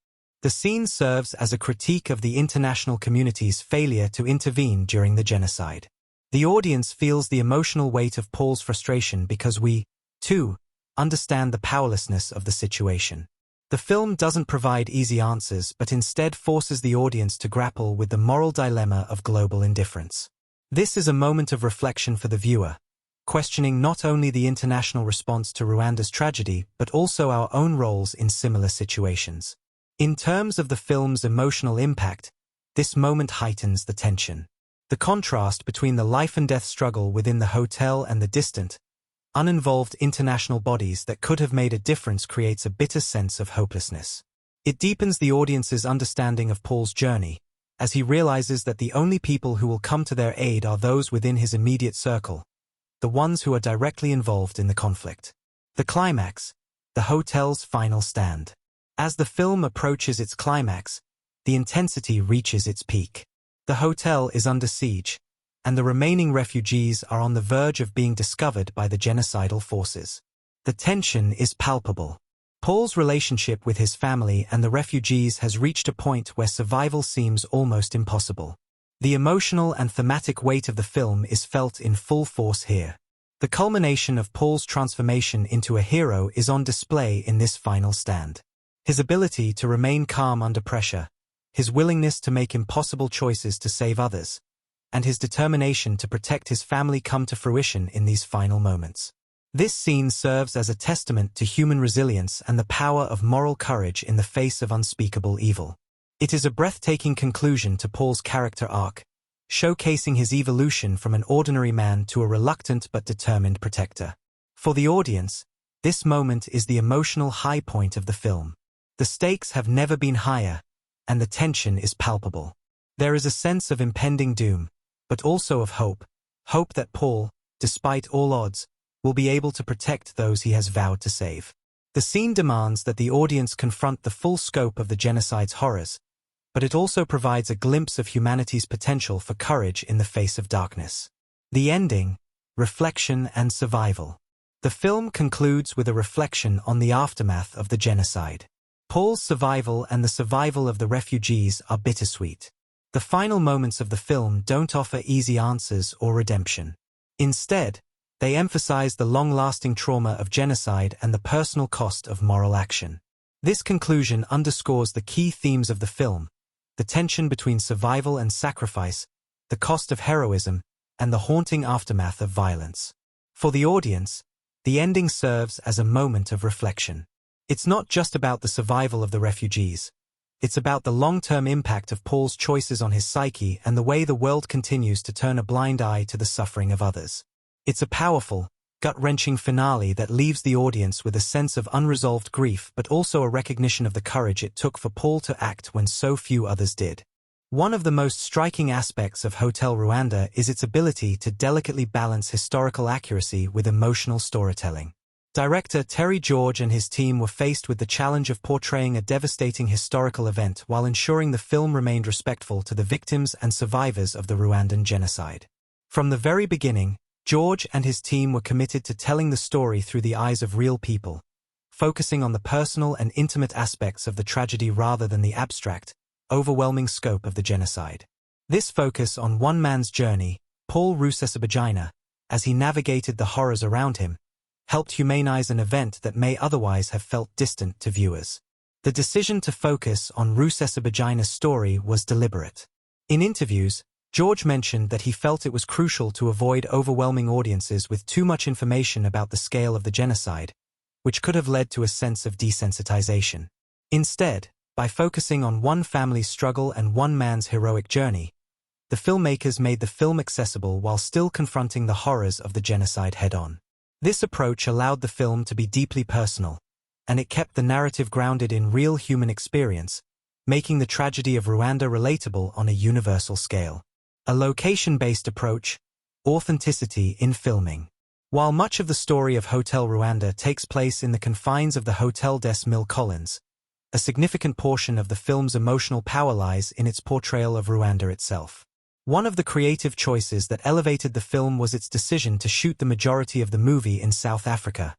The scene serves as a critique of the international community's failure to intervene during the genocide. The audience feels the emotional weight of Paul's frustration because we, too, understand the powerlessness of the situation. The film doesn't provide easy answers but instead forces the audience to grapple with the moral dilemma of global indifference. This is a moment of reflection for the viewer, questioning not only the international response to Rwanda's tragedy but also our own roles in similar situations. In terms of the film's emotional impact, this moment heightens the tension. The contrast between the life-and-death struggle within the hotel and the distant, uninvolved international bodies that could have made a difference creates a bitter sense of hopelessness. It deepens the audience's understanding of Paul's journey, as he realizes that the only people who will come to their aid are those within his immediate circle, the ones who are directly involved in the conflict. The climax, the hotel's final stand. As the film approaches its climax, the intensity reaches its peak. The hotel is under siege, and the remaining refugees are on the verge of being discovered by the genocidal forces. The tension is palpable. Paul's relationship with his family and the refugees has reached a point where survival seems almost impossible. The emotional and thematic weight of the film is felt in full force here. The culmination of Paul's transformation into a hero is on display in this final stand. His ability to remain calm under pressure, his willingness to make impossible choices to save others, and his determination to protect his family come to fruition in these final moments. This scene serves as a testament to human resilience and the power of moral courage in the face of unspeakable evil. It is a breathtaking conclusion to Paul's character arc, showcasing his evolution from an ordinary man to a reluctant but determined protector. For the audience, this moment is the emotional high point of the film. The stakes have never been higher, and the tension is palpable. There is a sense of impending doom, but also of hope that Paul, despite all odds, will be able to protect those he has vowed to save. The scene demands that the audience confront the full scope of the genocide's horrors, but it also provides a glimpse of humanity's potential for courage in the face of darkness. The ending, reflection and survival. The film concludes with a reflection on the aftermath of the genocide. Paul's survival and the survival of the refugees are bittersweet. The final moments of the film don't offer easy answers or redemption. Instead, they emphasize the long-lasting trauma of genocide and the personal cost of moral action. This conclusion underscores the key themes of the film: the tension between survival and sacrifice, the cost of heroism, and the haunting aftermath of violence. For the audience, the ending serves as a moment of reflection. It's not just about the survival of the refugees. It's about the long-term impact of Paul's choices on his psyche and the way the world continues to turn a blind eye to the suffering of others. It's a powerful, gut-wrenching finale that leaves the audience with a sense of unresolved grief but also a recognition of the courage it took for Paul to act when so few others did. One of the most striking aspects of Hotel Rwanda is its ability to delicately balance historical accuracy with emotional storytelling. Director Terry George and his team were faced with the challenge of portraying a devastating historical event while ensuring the film remained respectful to the victims and survivors of the Rwandan genocide. From the very beginning, George and his team were committed to telling the story through the eyes of real people, focusing on the personal and intimate aspects of the tragedy rather than the abstract, overwhelming scope of the genocide. This focus on one man's journey, Paul Rusesabagina, as he navigated the horrors around him, helped humanize an event that may otherwise have felt distant to viewers. The decision to focus on Rusesabagina's story was deliberate. In interviews, George mentioned that he felt it was crucial to avoid overwhelming audiences with too much information about the scale of the genocide, which could have led to a sense of desensitization. Instead, by focusing on one family's struggle and one man's heroic journey, the filmmakers made the film accessible while still confronting the horrors of the genocide head-on. This approach allowed the film to be deeply personal, and it kept the narrative grounded in real human experience, making the tragedy of Rwanda relatable on a universal scale. A location-based approach, authenticity in filming. While much of the story of Hotel Rwanda takes place in the confines of the Hotel des Mille Collines, a significant portion of the film's emotional power lies in its portrayal of Rwanda itself. One of the creative choices that elevated the film was its decision to shoot the majority of the movie in South Africa,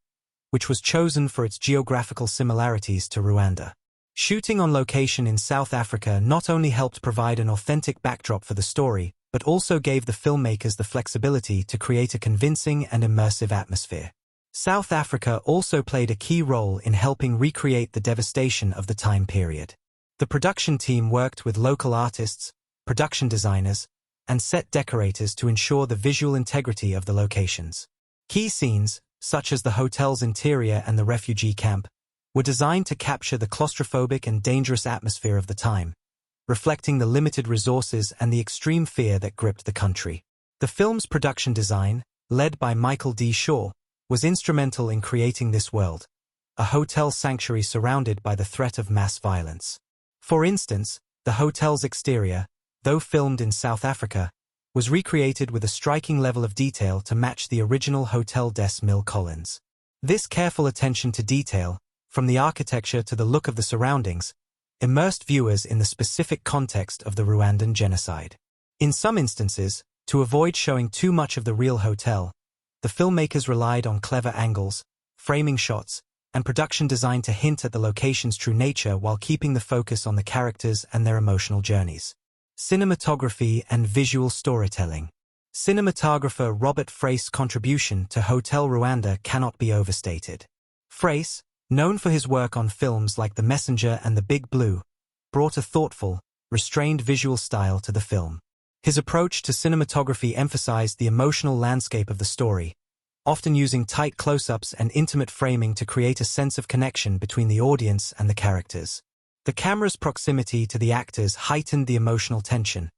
which was chosen for its geographical similarities to Rwanda. Shooting on location in South Africa not only helped provide an authentic backdrop for the story, but also gave the filmmakers the flexibility to create a convincing and immersive atmosphere. South Africa also played a key role in helping recreate the devastation of the time period. The production team worked with local artists, production designers, and set decorators to ensure the visual integrity of the locations. Key scenes, such as the hotel's interior and the refugee camp, were designed to capture the claustrophobic and dangerous atmosphere of the time, reflecting the limited resources and the extreme fear that gripped the country. The film's production design, led by Michael D. Shaw, was instrumental in creating this world, a hotel sanctuary surrounded by the threat of mass violence. For instance, the hotel's exterior, though filmed in South Africa, was recreated with a striking level of detail to match the original Hotel des Mille Collines. This careful attention to detail, from the architecture to the look of the surroundings, immersed viewers in the specific context of the Rwandan genocide. In some instances, to avoid showing too much of the real hotel, the filmmakers relied on clever angles, framing shots, and production design to hint at the location's true nature while keeping the focus on the characters and their emotional journeys. Cinematography and visual storytelling. Cinematographer Robert Frey's contribution to Hotel Rwanda cannot be overstated. Frey, known for his work on films like The Messenger and The Big Blue, brought a thoughtful, restrained visual style to the film. His approach to cinematography emphasized the emotional landscape of the story, often using tight close-ups and intimate framing to create a sense of connection between the audience and the characters. The camera's proximity to the actors heightened the emotional tension,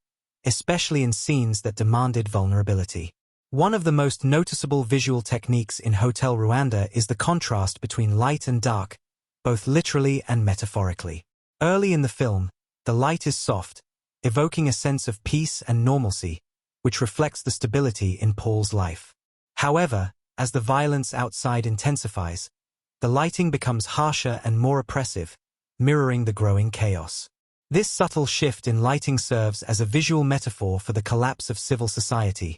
especially in scenes that demanded vulnerability. One of the most noticeable visual techniques in Hotel Rwanda is the contrast between light and dark, both literally and metaphorically. Early in the film, the light is soft, evoking a sense of peace and normalcy, which reflects the stability in Paul's life. However, as the violence outside intensifies, the lighting becomes harsher and more oppressive, mirroring the growing chaos. This subtle shift in lighting serves as a visual metaphor for the collapse of civil society,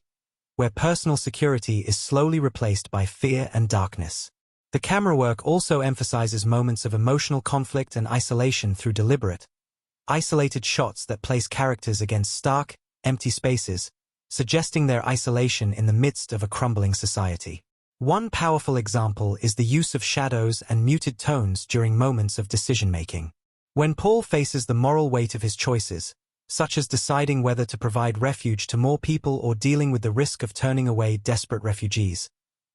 where personal security is slowly replaced by fear and darkness. The camera work also emphasizes moments of emotional conflict and isolation through deliberate, isolated shots that place characters against stark, empty spaces, suggesting their isolation in the midst of a crumbling society. One powerful example is the use of shadows and muted tones during moments of decision-making. When Paul faces the moral weight of his choices, such as deciding whether to provide refuge to more people or dealing with the risk of turning away desperate refugees,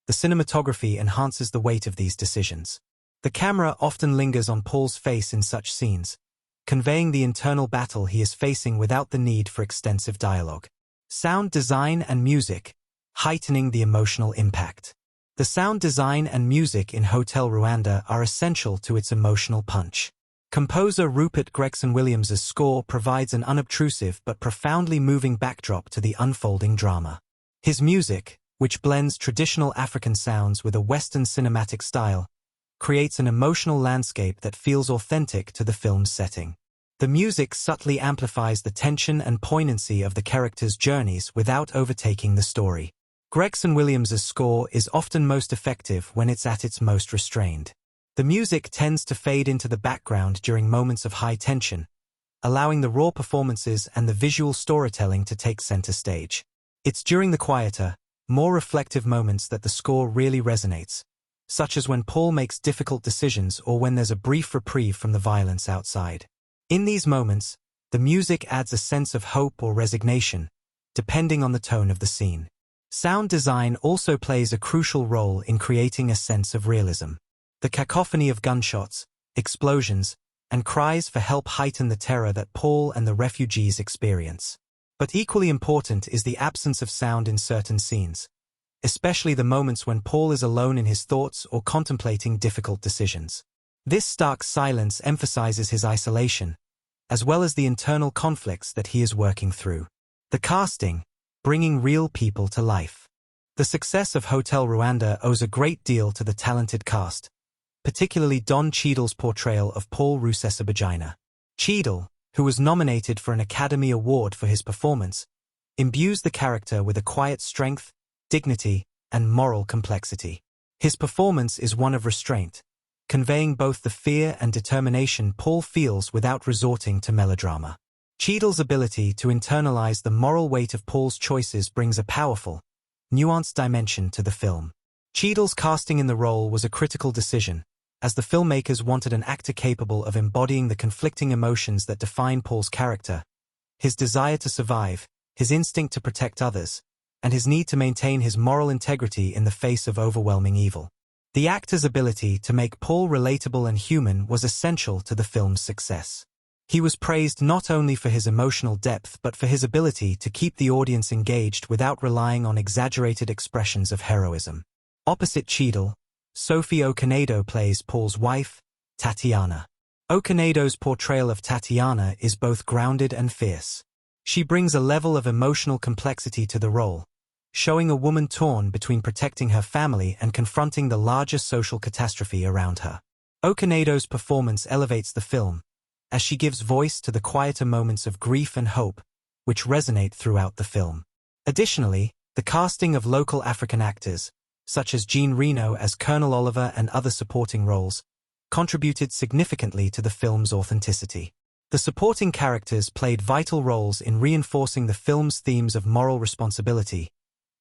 the cinematography enhances the weight of these decisions. The camera often lingers on Paul's face in such scenes, conveying the internal battle he is facing without the need for extensive dialogue. Sound design and music, heightening the emotional impact. The sound design and music in Hotel Rwanda are essential to its emotional punch. Composer Rupert Gregson-Williams's score provides an unobtrusive but profoundly moving backdrop to the unfolding drama. His music, which blends traditional African sounds with a Western cinematic style, creates an emotional landscape that feels authentic to the film's setting. The music subtly amplifies the tension and poignancy of the characters' journeys without overtaking the story. Gregson-Williams's score is often most effective when it's at its most restrained. The music tends to fade into the background during moments of high tension, allowing the raw performances and the visual storytelling to take center stage. It's during the quieter, more reflective moments that the score really resonates, such as when Paul makes difficult decisions or when there's a brief reprieve from the violence outside. In these moments, the music adds a sense of hope or resignation, depending on the tone of the scene. Sound design also plays a crucial role in creating a sense of realism. The cacophony of gunshots, explosions, and cries for help heighten the terror that Paul and the refugees experience. But equally important is the absence of sound in certain scenes, especially the moments when Paul is alone in his thoughts or contemplating difficult decisions. This stark silence emphasizes his isolation, as well as the internal conflicts that he is working through. The casting, bringing real people to life. The success of Hotel Rwanda owes a great deal to the talented cast, particularly Don Cheadle's portrayal of Paul Rusesabagina. Cheadle, who was nominated for an Academy Award for his performance, imbues the character with a quiet strength, dignity, and moral complexity. His performance is one of restraint, conveying both the fear and determination Paul feels without resorting to melodrama. Cheadle's ability to internalize the moral weight of Paul's choices brings a powerful, nuanced dimension to the film. Cheadle's casting in the role was a critical decision, as the filmmakers wanted an actor capable of embodying the conflicting emotions that define Paul's character: his desire to survive, his instinct to protect others, and his need to maintain his moral integrity in the face of overwhelming evil. The actor's ability to make Paul relatable and human was essential to the film's success. He was praised not only for his emotional depth but for his ability to keep the audience engaged without relying on exaggerated expressions of heroism. Opposite Cheadle, Sophie Okonedo plays Paul's wife, Tatiana. Okonedo's portrayal of Tatiana is both grounded and fierce. She brings a level of emotional complexity to the role, showing a woman torn between protecting her family and confronting the larger social catastrophe around her. Okonedo's performance elevates the film, as she gives voice to the quieter moments of grief and hope, which resonate throughout the film. Additionally, the casting of local African actors, such as Jean Reno as Colonel Oliver and other supporting roles, contributed significantly to the film's authenticity. The supporting characters played vital roles in reinforcing the film's themes of moral responsibility,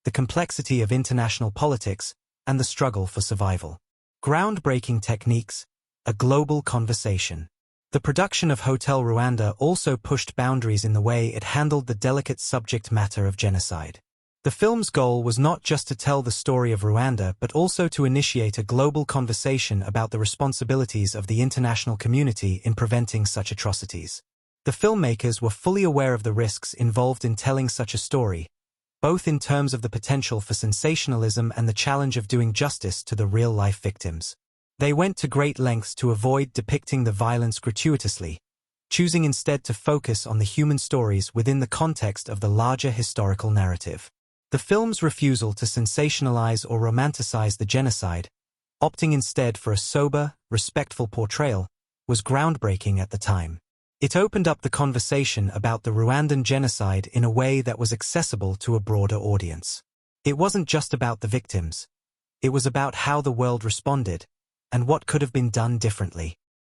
the complexity of international politics, and the struggle for survival. Groundbreaking techniques, a global conversation. The production of Hotel Rwanda also pushed boundaries in the way it handled the delicate subject matter of genocide. The film's goal was not just to tell the story of Rwanda but also to initiate a global conversation about the responsibilities of the international community in preventing such atrocities. The filmmakers were fully aware of the risks involved in telling such a story, both in terms of the potential for sensationalism and the challenge of doing justice to the real-life victims. They went to great lengths to avoid depicting the violence gratuitously, choosing instead to focus on the human stories within the context of the larger historical narrative. The film's refusal to sensationalize or romanticize the genocide, opting instead for a sober, respectful portrayal, was groundbreaking at the time. It opened up the conversation about the Rwandan genocide in a way that was accessible to a broader audience. It wasn't just about the victims. It was about how the world responded, and what could have been done differently.